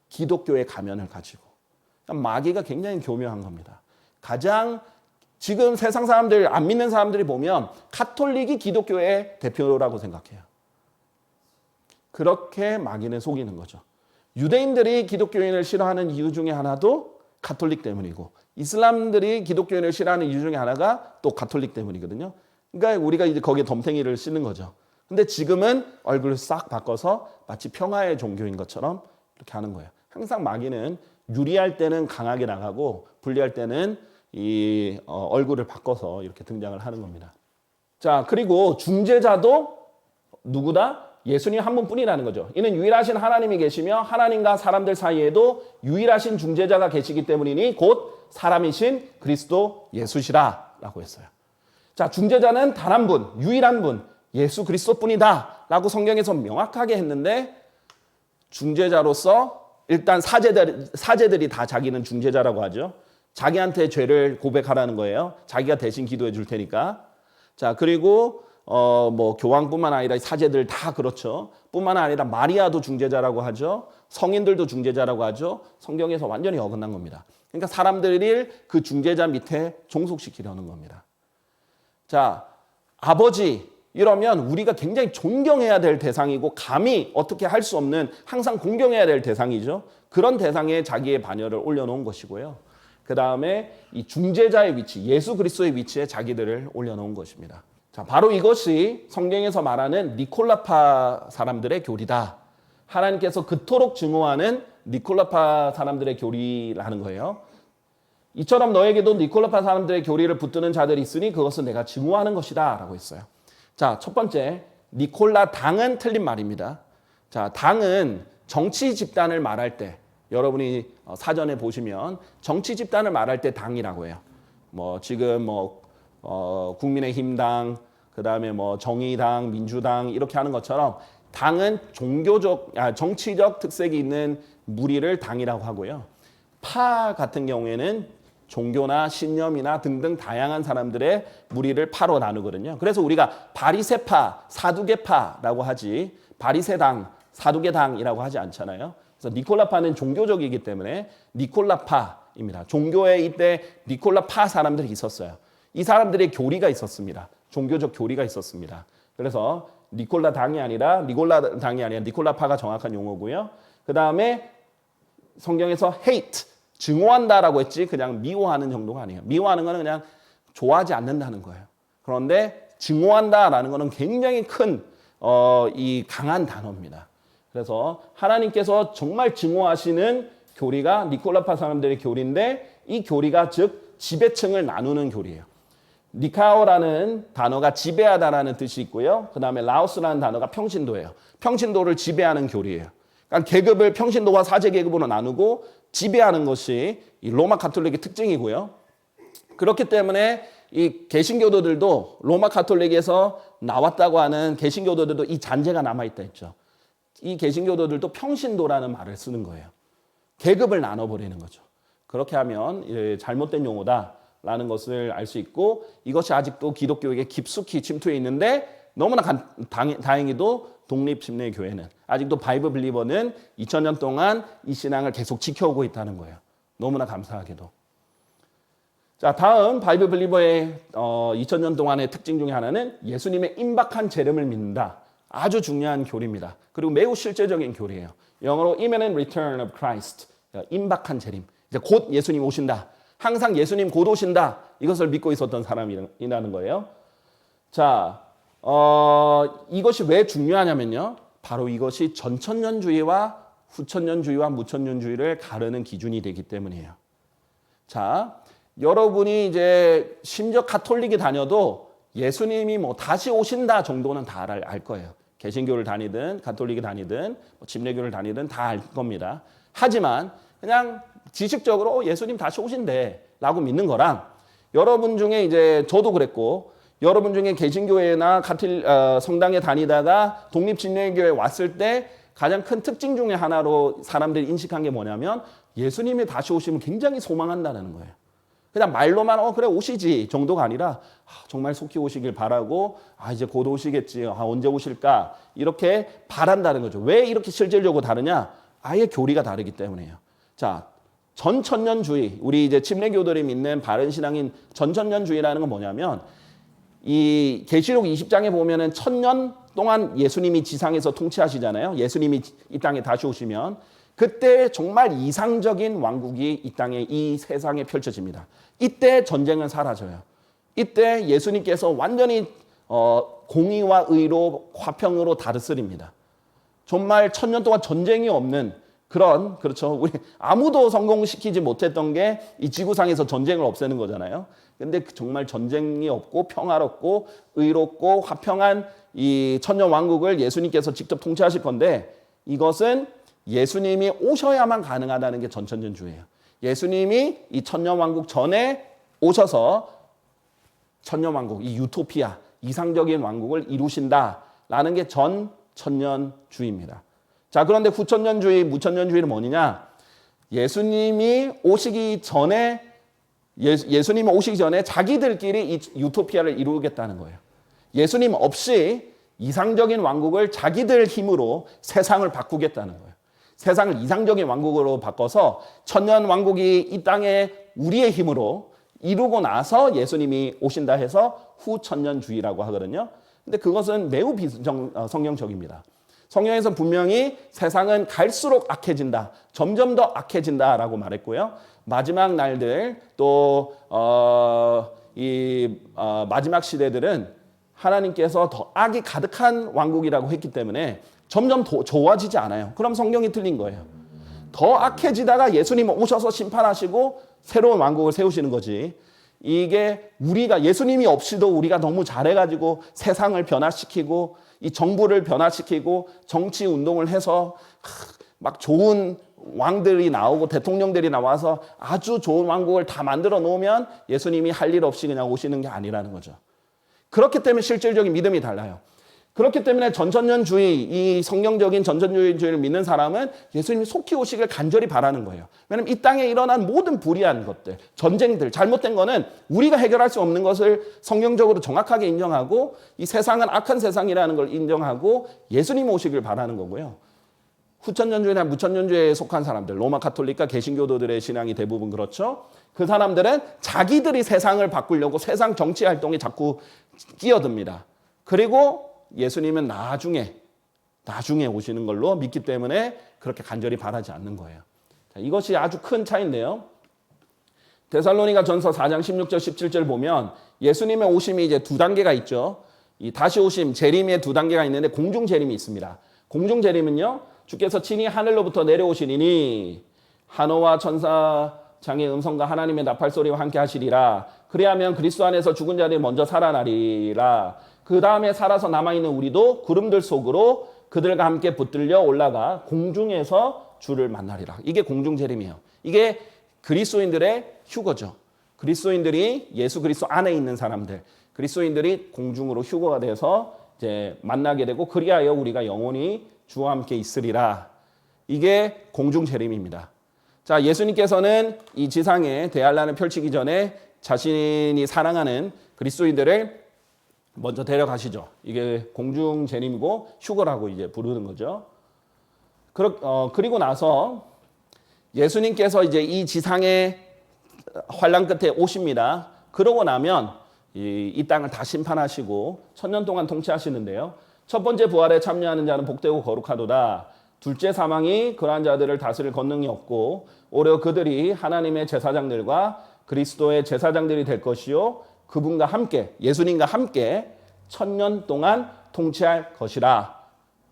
기독교의 가면을 가지고. 그러니까 마귀가 굉장히 교묘한 겁니다. 가장 지금 세상 사람들 안 믿는 사람들이 보면 카톨릭이 기독교의 대표라고 생각해요. 그렇게 마귀는 속이는 거죠. 유대인들이 기독교인을 싫어하는 이유 중에 하나도 카톨릭 때문이고 이슬람들이 기독교인을 싫어하는 이유 중에 하나가 또 카톨릭 때문이거든요. 그러니까 우리가 이제 거기에 덤탱이를 씌는 거죠. 근데 지금은 얼굴을 싹 바꿔서 마치 평화의 종교인 것처럼 이렇게 하는 거예요. 항상 마귀는 유리할 때는 강하게 나가고 불리할 때는 이 얼굴을 바꿔서 이렇게 등장을 하는 겁니다. 자, 그리고 중재자도 누구다? 예수님 한 분뿐이라는 거죠. 이는 유일하신 하나님이 계시며 하나님과 사람들 사이에도 유일하신 중재자가 계시기 때문이니 곧 사람이신 그리스도 예수시라라고 했어요. 자, 중재자는 단 한 분, 유일한 분, 예수 그리스도뿐이다 라고 성경에서 명확하게 했는데 중재자로서 일단 사제들이 다 자기는 중재자라고 하죠. 자기한테 죄를 고백하라는 거예요. 자기가 대신 기도해 줄 테니까. 자, 그리고 뭐 교황뿐만 아니라 사제들 다 그렇죠. 뿐만 아니라 마리아도 중재자라고 하죠. 성인들도 중재자라고 하죠. 성경에서 완전히 어긋난 겁니다. 그러니까 사람들을 그 중재자 밑에 종속시키려는 겁니다. 자, 아버지 이러면 우리가 굉장히 존경해야 될 대상이고 감히 어떻게 할 수 없는 항상 공경해야 될 대상이죠. 그런 대상에 자기의 반열을 올려놓은 것이고요. 그 다음에 이 중재자의 위치, 예수 그리스도의 위치에 자기들을 올려놓은 것입니다. 자, 바로 이것이 성경에서 말하는 니콜라파 사람들의 교리다. 하나님께서 그토록 증오하는 니콜라파 사람들의 교리라는 거예요. 이처럼 너에게도 니콜라파 사람들의 교리를 붙드는 자들이 있으니 그것은 내가 증오하는 것이다 라고 했어요. 자, 첫 번째, 니콜라 당은 틀린 말입니다. 자, 당은 정치 집단을 말할 때 여러분이 사전에 보시면 정치 집단을 말할 때 당이라고 해요. 뭐 지금 국민의힘당, 그다음에 뭐 정의당, 민주당 이렇게 하는 것처럼 당은 정치적 특색이 있는 무리를 당이라고 하고요. 파 같은 경우에는 종교나 신념이나 등등 다양한 사람들의 무리를 파로 나누거든요. 그래서 우리가 바리새파, 사두개파라고 하지 바리새당, 사두개당이라고 하지 않잖아요. 그래서 니콜라파는 종교적이기 때문에 니콜라파입니다. 종교에 이때 니콜라파 사람들이 있었어요. 이 사람들의 교리가 있었습니다. 종교적 교리가 있었습니다. 그래서 니콜라당이 아니라 니콜라파가 정확한 용어고요. 그 다음에 성경에서 hate, 증오한다라고 했지 그냥 미워하는 정도가 아니에요. 미워하는 거는 그냥 좋아하지 않는다는 거예요. 그런데 증오한다라는 거는 굉장히 큰 이 강한 단어입니다. 그래서 하나님께서 정말 증오하시는 교리가 니콜라파 사람들의 교리인데 이 교리가 즉 지배층을 나누는 교리예요. 니카오라는 단어가 지배하다라는 뜻이 있고요. 그 다음에 라오스라는 단어가 평신도예요. 평신도를 지배하는 교리예요. 그러니까 계급을 평신도와 사제 계급으로 나누고 지배하는 것이 이 로마 가톨릭의 특징이고요. 그렇기 때문에 이 개신교도들도 로마 가톨릭에서 나왔다고 하는 개신교도들도 이 잔재가 남아있다 했죠. 이 개신교도들도 평신도라는 말을 쓰는 거예요. 계급을 나눠버리는 거죠. 그렇게 하면 잘못된 용어다라는 것을 알 수 있고 이것이 아직도 기독교에게 깊숙이 침투해 있는데 너무나 다행히도 독립침례교회는 아직도 바이블 빌리버는 2000년 동안 이 신앙을 계속 지켜오고 있다는 거예요. 너무나 감사하게도. 자, 다음 바이블 빌리버의 2000년 동안의 특징 중에 하나는 예수님의 임박한 재림을 믿는다. 아주 중요한 교리입니다. 그리고 매우 실제적인 교리예요. 영어로 imminent return of Christ, 임박한 재림. 이제 곧 예수님 오신다. 항상 예수님 곧 오신다. 이것을 믿고 있었던 사람이라는 거예요. 자, 이것이 왜 중요하냐면요. 바로 이것이 전천년주의와 후천년주의와 무천년주의를 가르는 기준이 되기 때문이에요. 자, 여러분이 이제 심지어 가톨릭에 다녀도 예수님이 뭐 다시 오신다 정도는 다 알 거예요. 개신교를 다니든 가톨릭에 다니든 뭐 침례교를 다니든 다 알 겁니다. 하지만 그냥 지식적으로 예수님 다시 오신대 라고 믿는 거랑 여러분 중에 이제 저도 그랬고 여러분 중에 개신교회나 성당에 다니다가 독립침례교회에 왔을 때 가장 큰 특징 중에 하나로 사람들이 인식한 게 뭐냐면 예수님이 다시 오시면 굉장히 소망한다는 거예요. 그냥 말로만 그래 오시지 정도가 아니라 정말 속히 오시길 바라고 이제 곧 오시겠지 언제 오실까 이렇게 바란다는 거죠. 왜 이렇게 실질적으로 다르냐? 아예 교리가 다르기 때문이에요. 자, 전천년주의 우리 이제 침례교들이 믿는 바른 신앙인 전천년주의라는 건 뭐냐면 이 계시록 20장에 보면은 1000년 동안 예수님이 지상에서 통치하시잖아요. 예수님이 이 땅에 다시 오시면 그때 정말 이상적인 왕국이 이 땅에 이 세상에 펼쳐집니다. 이때 전쟁은 사라져요. 이때 예수님께서 완전히 공의와 의로 화평으로 다스립니다. 정말 1000년 동안 전쟁이 없는 그런 그렇죠. 우리 아무도 성공시키지 못했던 게 이 지구상에서 전쟁을 없애는 거잖아요. 근데 정말 전쟁이 없고 평화롭고 의롭고 화평한 이 천년 왕국을 예수님께서 직접 통치하실 건데 이것은 예수님이 오셔야만 가능하다는 게 전천년주의예요. 예수님이 이 천년 왕국 전에 오셔서 천년 왕국, 이 유토피아, 이상적인 왕국을 이루신다라는 게 전천년주의입니다. 자, 그런데 후천년주의, 무천년주의는 뭐냐? 예수님이 오시기 전에 자기들끼리 이 유토피아를 이루겠다는 거예요. 예수님 없이 이상적인 왕국을 자기들 힘으로 세상을 바꾸겠다는 거예요. 세상을 이상적인 왕국으로 바꿔서 천년 왕국이 이 땅에 우리의 힘으로 이루고 나서 예수님이 오신다 해서 후천년주의라고 하거든요. 근데 그것은 매우 성경적입니다. 성경에서 분명히 세상은 갈수록 악해진다. 점점 더 악해진다라고 말했고요. 마지막 날들 또 마지막 시대들은 하나님께서 더 악이 가득한 왕국이라고 했기 때문에 점점 더 좋아지지 않아요. 그럼 성경이 틀린 거예요. 더 악해지다가 예수님 오셔서 심판하시고 새로운 왕국을 세우시는 거지. 이게 우리가 예수님이 없이도 우리가 너무 잘해가지고 세상을 변화시키고 이 정부를 변화시키고 정치 운동을 해서 막 좋은 왕들이 나오고 대통령들이 나와서 아주 좋은 왕국을 다 만들어 놓으면 예수님이 할 일 없이 그냥 오시는 게 아니라는 거죠. 그렇기 때문에 실질적인 믿음이 달라요. 그렇기 때문에 전천년주의, 이 성경적인 전천년주의를 믿는 사람은 예수님이 속히 오시길 간절히 바라는 거예요. 왜냐하면 이 땅에 일어난 모든 불의한 것들, 전쟁들, 잘못된 거는 우리가 해결할 수 없는 것을 성경적으로 정확하게 인정하고 이 세상은 악한 세상이라는 걸 인정하고 예수님 오시길 바라는 거고요. 후천년주의나 무천년주의에 속한 사람들, 로마 가톨릭과 개신교도들의 신앙이 대부분 그렇죠. 그 사람들은 자기들이 세상을 바꾸려고 세상 정치 활동에 자꾸 끼어듭니다. 그리고 예수님은 나중에 오시는 걸로 믿기 때문에 그렇게 간절히 바라지 않는 거예요. 자, 이것이 아주 큰 차이인데요. 데살로니가 전서 4장 16절 17절 보면 예수님의 오심이 이제 두 단계가 있죠. 이 다시 오심, 재림의 두 단계가 있는데 공중 재림이 있습니다. 공중 재림은요. 주께서 친히 하늘로부터 내려오시리니 한호와 천사장의 음성과 하나님의 나팔소리와 함께 하시리라. 그리하면 그리스도 안에서 죽은 자들이 먼저 살아나리라. 그 다음에 살아서 남아있는 우리도 구름들 속으로 그들과 함께 붙들려 올라가 공중에서 주를 만나리라. 이게 공중재림이에요. 이게 그리스도인들의 휴거죠. 그리스도인들이 예수 그리스도 안에 있는 사람들, 그리스도인들이 공중으로 휴거가 돼서 이제 만나게 되고 그리하여 우리가 영원히 주와 함께 있으리라. 이게 공중재림입니다. 자, 예수님께서는 이 지상에 대환란을 펼치기 전에 자신이 사랑하는 그리스도인들을 먼저 데려가시죠. 이게 공중 재림이고 휴거라고 이제 부르는 거죠. 그리고 나서 예수님께서 이제 이 지상의 환란 끝에 오십니다. 그러고 나면 이 땅을 다 심판하시고 1000년 동안 통치하시는데요. 첫 번째 부활에 참여하는 자는 복되고 거룩하도다. 둘째 사망이 그러한 자들을 다스릴 권능이 없고 오히려 그들이 하나님의 제사장들과 그리스도의 제사장들이 될 것이요. 그분과 함께 예수님과 함께 천년 동안 통치할 것이라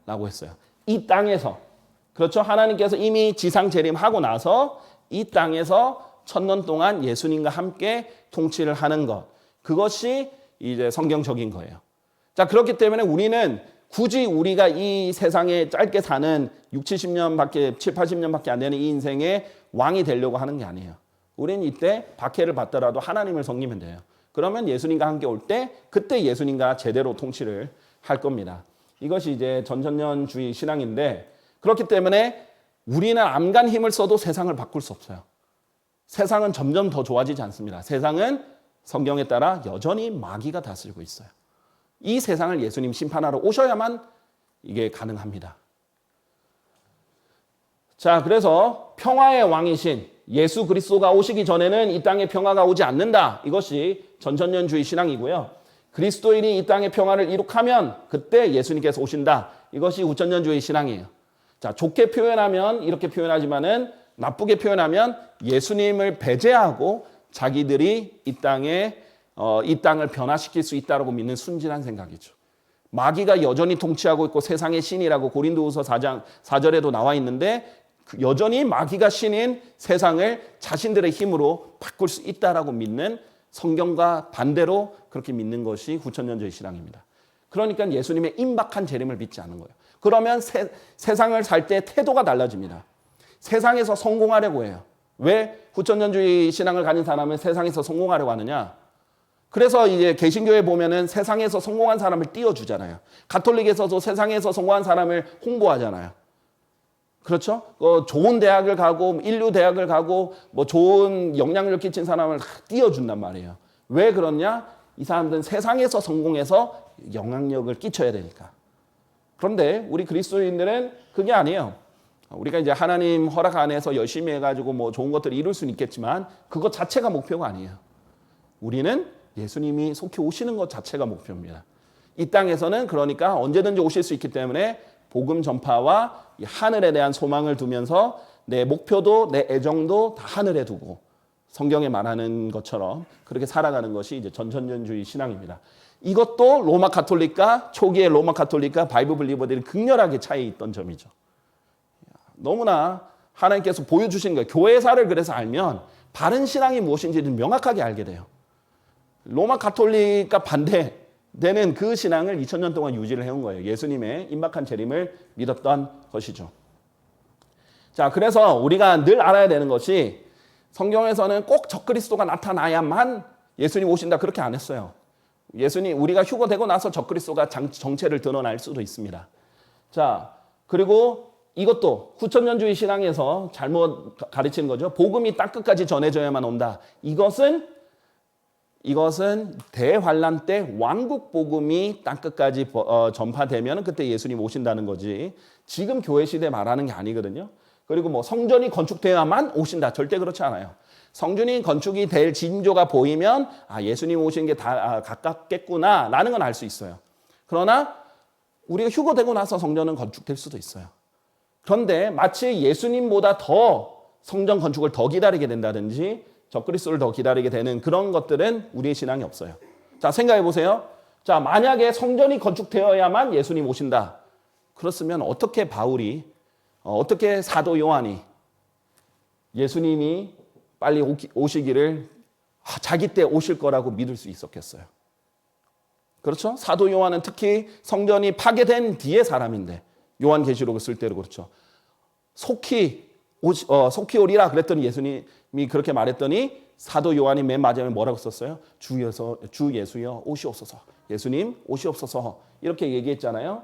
라고 했어요. 이 땅에서. 그렇죠. 하나님께서 이미 지상 재림하고 나서 이 땅에서 천년 동안 예수님과 함께 통치를 하는 것. 그것이 이제 성경적인 거예요. 자, 그렇기 때문에 우리는 굳이 우리가 이 세상에 짧게 사는 6, 70년밖에 7, 80년밖에 안 되는 이 인생에 왕이 되려고 하는 게 아니에요. 우리는 이때 박해를 받더라도 하나님을 섬기면 돼요. 그러면 예수님과 함께 올 때 그때 예수님과 제대로 통치를 할 겁니다. 이것이 이제 전천년주의 신앙인데 그렇기 때문에 우리는 안간 힘을 써도 세상을 바꿀 수 없어요. 세상은 점점 더 좋아지지 않습니다. 세상은 성경에 따라 여전히 마귀가 다스리고 있어요. 이 세상을 예수님 심판하러 오셔야만 이게 가능합니다. 자, 그래서 평화의 왕이신 예수 그리스도가 오시기 전에는 이 땅에 평화가 오지 않는다. 이것이 전천년주의 신앙이고요. 그리스도인이 이 땅의 평화를 이룩하면 그때 예수님께서 오신다. 이것이 우천년주의 신앙이에요. 자, 좋게 표현하면 이렇게 표현하지만은 나쁘게 표현하면 예수님을 배제하고 자기들이 이 땅을 변화시킬 수 있다고 믿는 순진한 생각이죠. 마귀가 여전히 통치하고 있고 세상의 신이라고 고린도후서 4장 4절에도 나와 있는데 여전히 마귀가 신인 세상을 자신들의 힘으로 바꿀 수 있다라고 믿는 성경과 반대로 그렇게 믿는 것이 구천년주의 신앙입니다. 그러니까 예수님의 임박한 재림을 믿지 않는 거예요. 그러면 세상을 살 때 태도가 달라집니다. 세상에서 성공하려고 해요. 왜 구천년주의 신앙을 가진 사람은 세상에서 성공하려고 하느냐? 그래서 이제 개신교에 보면은 세상에서 성공한 사람을 띄워주잖아요. 가톨릭에서도 세상에서 성공한 사람을 홍보하잖아요. 그렇죠? 좋은 대학을 가고 인류 대학을 가고 뭐 좋은 영향력 끼친 사람을 띄워준단 말이에요. 왜 그러냐? 이 사람들은 세상에서 성공해서 영향력을 끼쳐야 되니까. 그런데 우리 그리스도인들은 그게 아니에요. 우리가 이제 하나님 허락 안에서 열심히 해가지고 뭐 좋은 것들을 이룰 수는 있겠지만 그것 자체가 목표가 아니에요. 우리는 예수님이 속히 오시는 것 자체가 목표입니다. 이 땅에서는 그러니까 언제든지 오실 수 있기 때문에 복음 전파와 이 하늘에 대한 소망을 두면서 내 목표도 내 애정도 다 하늘에 두고 성경에 말하는 것처럼 그렇게 살아가는 것이 이제 전천년주의 신앙입니다. 이것도 로마 가톨릭과 초기의 로마 가톨릭과 바이블 빌리버들이 극렬하게 차이 있던 점이죠. 너무나 하나님께서 보여주신 거예요. 교회사를 그래서 알면 바른 신앙이 무엇인지를 명확하게 알게 돼요. 로마 가톨릭과 반대되는 그 신앙을 2000년 동안 유지를 해온 거예요. 예수님의 임박한 재림을 믿었던 것이죠. 자, 그래서 우리가 늘 알아야 되는 것이 성경에서는 꼭 적그리스도가 나타나야만 예수님 오신다 그렇게 안 했어요. 예수님 우리가 휴거되고 나서 적그리스도가 정체를 드러날 수도 있습니다. 자, 그리고 이것도 구천년주의 신앙에서 잘못 가르치는 거죠. 복음이 땅끝까지 전해져야만 온다. 이것은 대환란 때 왕국 복음이 땅끝까지 전파되면 그때 예수님 오신다는 거지. 지금 교회 시대 말하는 게 아니거든요. 그리고 뭐 성전이 건축되어야만 오신다. 절대 그렇지 않아요. 성전이 건축이 될 징조가 보이면 예수님 오시는 게 다 가깝겠구나 라는 건 알 수 있어요. 그러나 우리가 휴거되고 나서 성전은 건축될 수도 있어요. 그런데 마치 예수님보다 더 성전 건축을 더 기다리게 된다든지 적그리스도를 더 기다리게 되는 그런 것들은 우리의 신앙이 없어요. 자, 생각해 보세요. 자, 만약에 성전이 건축되어야만 예수님 오신다. 그렇으면 어떻게 바울이 어떻게 사도 요한이 예수님이 빨리 오시기를 자기 때 오실 거라고 믿을 수 있었겠어요? 그렇죠? 사도 요한은 특히 성전이 파괴된 뒤의 사람인데 요한계시록을 쓸 때로 그렇죠. 속히 오리라 그랬더니 예수님이 그렇게 말했더니 사도 요한이 맨 마지막에 뭐라고 썼어요? 주 예수여 오시옵소서. 예수님 오시옵소서. 이렇게 얘기했잖아요.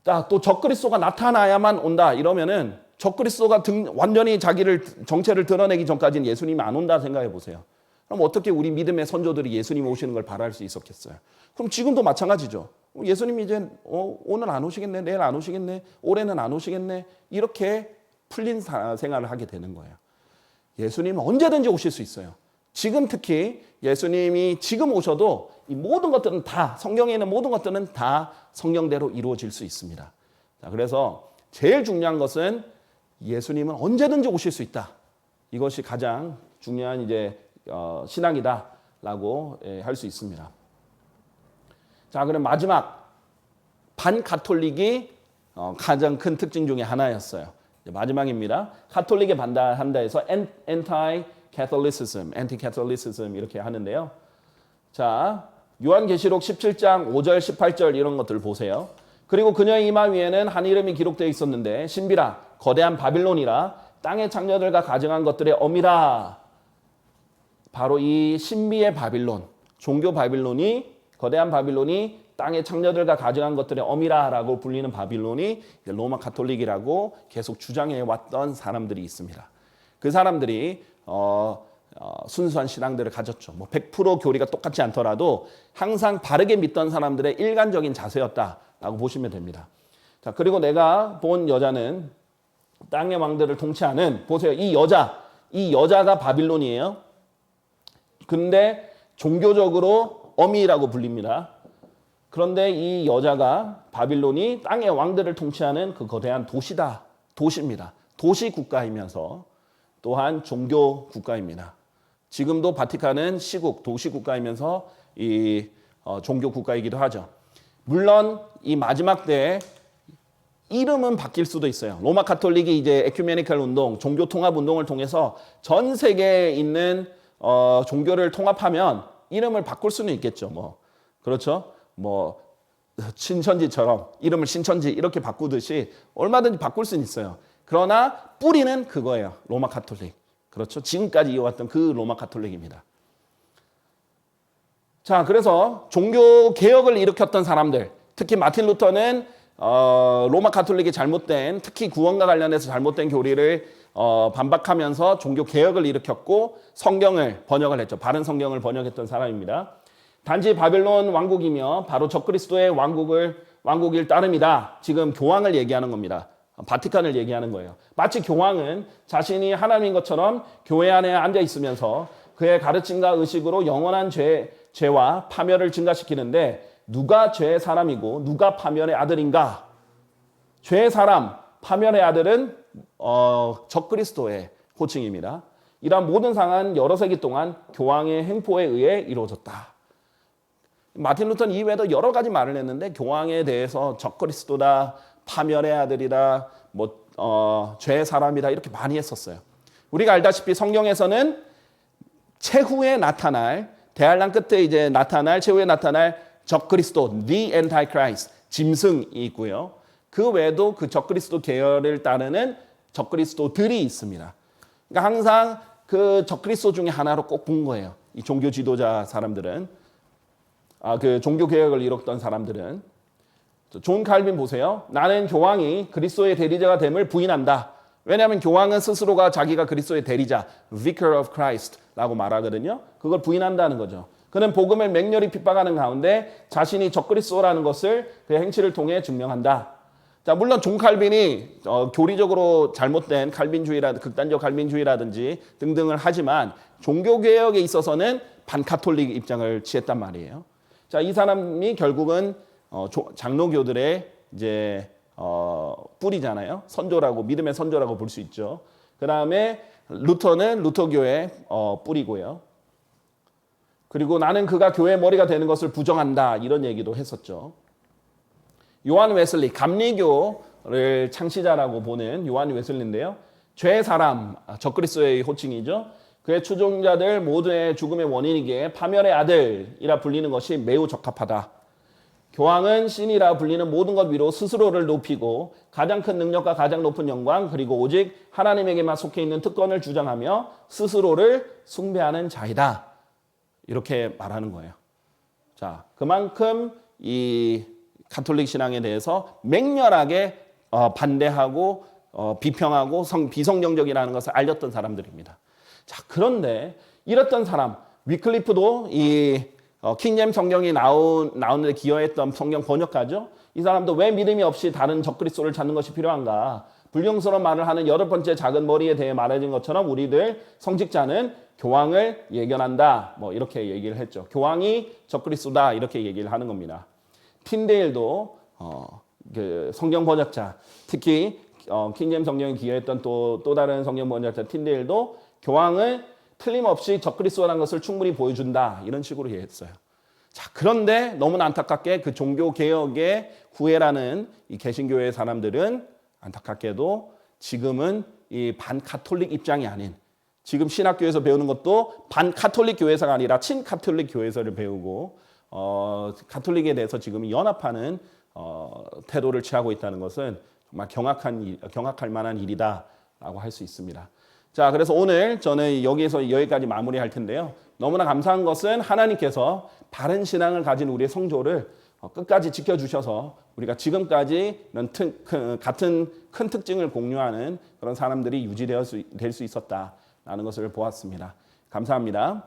자, 또 적그리스도가 나타나야만 온다 이러면은 적그리스도가 완전히 자기를 정체를 드러내기 전까지는 예수님이 안 온다 생각해 보세요. 그럼 어떻게 우리 믿음의 선조들이 예수님 오시는 걸 바랄 수 있었겠어요? 그럼 지금도 마찬가지죠. 예수님이 이제 오늘 안 오시겠네, 내일 안 오시겠네, 올해는 안 오시겠네 이렇게 풀린 생활을 하게 되는 거예요. 예수님은 언제든지 오실 수 있어요. 지금 특히 예수님이 지금 오셔도 이 모든 것들은 다 성경에 있는 모든 것들은 다 성경대로 이루어질 수 있습니다. 자, 그래서 제일 중요한 것은 예수님은 언제든지 오실 수 있다. 이것이 가장 중요한 이제 신앙이다라고 할 수 있습니다. 자, 그럼 마지막 반가톨릭이 가장 큰 특징 중에 하나였어요. 마지막입니다. 가톨릭에 반대한다 해서 anti-Catholicism, anti-Catholicism 이렇게 하는데요. 자, 요한계시록 17장 5절, 18절 이런 것들 보세요. 그리고 그녀의 이마 위에는 한 이름이 기록되어 있었는데 신비라 거대한 바빌론이라 땅의 창녀들과 가증한 것들의 어미라. 바로 이 신비의 바빌론, 종교 바빌론이 거대한 바빌론이 땅의 창녀들과 가증한 것들의 어미라라고 불리는 바빌론이 로마 가톨릭이라고 계속 주장해 왔던 사람들이 있습니다. 그 사람들이 순수한 신앙들을 가졌죠. 뭐 100% 교리가 똑같지 않더라도 항상 바르게 믿던 사람들의 일관적인 자세였다라고 보시면 됩니다. 자, 그리고 내가 본 여자는 땅의 왕들을 통치하는, 보세요. 이 여자가 바빌론이에요. 근데 종교적으로 어미라고 불립니다. 그런데 이 여자가 바빌론이 땅의 왕들을 통치하는 그 거대한 도시입니다. 도시 국가이면서 또한 종교 국가입니다. 지금도 바티칸은 시국, 도시 국가이면서 이 종교 국가이기도 하죠. 물론 이 마지막 때에 이름은 바뀔 수도 있어요. 로마 가톨릭이 이제 에큐메니컬 운동, 종교 통합 운동을 통해서 전 세계에 있는 종교를 통합하면 이름을 바꿀 수는 있겠죠. 뭐 그렇죠. 뭐 신천지처럼 이름을 신천지 이렇게 바꾸듯이 얼마든지 바꿀 수는 있어요. 그러나 뿌리는 그거예요. 로마 가톨릭. 그렇죠. 지금까지 이어왔던 그 로마 가톨릭입니다. 자, 그래서 종교 개혁을 일으켰던 사람들, 특히 마틴 루터는 로마 가톨릭이 잘못된, 특히 구원과 관련해서 잘못된 교리를 반박하면서 종교 개혁을 일으켰고 성경을 번역을 했죠. 바른 성경을 번역했던 사람입니다. 단지 바벨론 왕국이며 바로 적그리스도의 왕국일 따름이다. 지금 교황을 얘기하는 겁니다. 바티칸을 얘기하는 거예요. 마치 교황은 자신이 하나님인 것처럼 교회 안에 앉아 있으면서 그의 가르침과 의식으로 영원한 죄와 파멸을 증가시키는데 누가 죄의 사람이고 누가 파멸의 아들인가? 죄의 사람, 파멸의 아들은 적그리스도의 호칭입니다. 이러한 모든 상황은 여러 세기 동안 교황의 행포에 의해 이루어졌다. 마틴 루터는 이외에도 여러 가지 말을 했는데 교황에 대해서 적그리스도다, 파멸의 아들이다, 죄의 사람이다 이렇게 많이 했었어요. 우리가 알다시피 성경에서는 최후에 나타날, 대환란 끝에 이제 나타날, 최후에 나타날 적그리스도, the antichrist, 짐승이 있고요. 그 외에도 그 적그리스도 계열을 따르는 적그리스도들이 있습니다. 그러니까 항상 그 적그리스도 중에 하나로 꼭 본 거예요. 이 종교 지도자 사람들은, 그 종교 개혁을 이뤘던 사람들은. 존 칼빈 보세요. 나는 교황이 그리스도의 대리자가 됨을 부인한다. 왜냐하면 교황은 스스로가 자기가 그리스도의 대리자, Vicar of Christ라고 말하거든요. 그걸 부인한다는 거죠. 그는 복음을 맹렬히 핍박하는 가운데 자신이 적그리스도라는 것을 그의 행치를 통해 증명한다. 자, 물론 존 칼빈이 교리적으로 잘못된 극단적 칼빈주의라든지 등등을 하지만 종교개혁에 있어서는 반카톨릭 입장을 취했단 말이에요. 자, 이 사람이 결국은 장로교들의 이제 뿌리잖아요. 선조라고, 믿음의 선조라고 볼 수 있죠. 그 다음에 루터는 루터교의 뿌리고요. 그리고 나는 그가 교회의 머리가 되는 것을 부정한다. 이런 얘기도 했었죠. 요한 웨슬리, 감리교를 창시자라고 보는 요한 웨슬리인데요. 죄의 사람, 적그리스도의 호칭이죠. 그의 추종자들 모두의 죽음의 원인이기에 파멸의 아들이라 불리는 것이 매우 적합하다. 교황은 신이라 불리는 모든 것 위로 스스로를 높이고 가장 큰 능력과 가장 높은 영광 그리고 오직 하나님에게만 속해 있는 특권을 주장하며 스스로를 숭배하는 자이다. 이렇게 말하는 거예요. 자, 그만큼 이 가톨릭 신앙에 대해서 맹렬하게 반대하고 비평하고 비성경적이라는 것을 알렸던 사람들입니다. 자, 그런데 이랬던 사람, 위클리프도 이 킹잼 성경이 나오는데 기여했던 성경 번역가죠. 이 사람도 왜 믿음이 없이 다른 적그리스도를 찾는 것이 필요한가? 불경스러운 말을 하는 8번째 작은 머리에 대해 말해진 것처럼 우리들 성직자는 교황을 예견한다. 이렇게 얘기를 했죠. 교황이 적그리스도다 이렇게 얘기를 하는 겁니다. 틴데일도 그 성경 번역자, 특히 킹잼 성경에 기여했던 또 다른 성경 번역자 틴데일도 교황을 틀림없이 적그리스도라는 것을 충분히 보여준다 이런 식으로 얘기했어요. 자, 그런데 너무나 안타깝게 그 종교 개혁의 후예라는 이 개신교회 사람들은 안타깝게도 지금은 이 반카톨릭 입장이 아닌, 지금 신학교에서 배우는 것도 반카톨릭 교회사가 아니라 친카톨릭 교회사를 배우고 가톨릭에 대해서 지금 연합하는 태도를 취하고 있다는 것은 정말 경악할 만한 일이다라고 할 수 있습니다. 자, 그래서 오늘 저는 여기까지 마무리할 텐데요. 너무나 감사한 것은 하나님께서 바른 신앙을 가진 우리의 성도를 끝까지 지켜주셔서 우리가 지금까지 같은 큰 특징을 공유하는 그런 사람들이 유지될 수 있었다라는 것을 보았습니다. 감사합니다.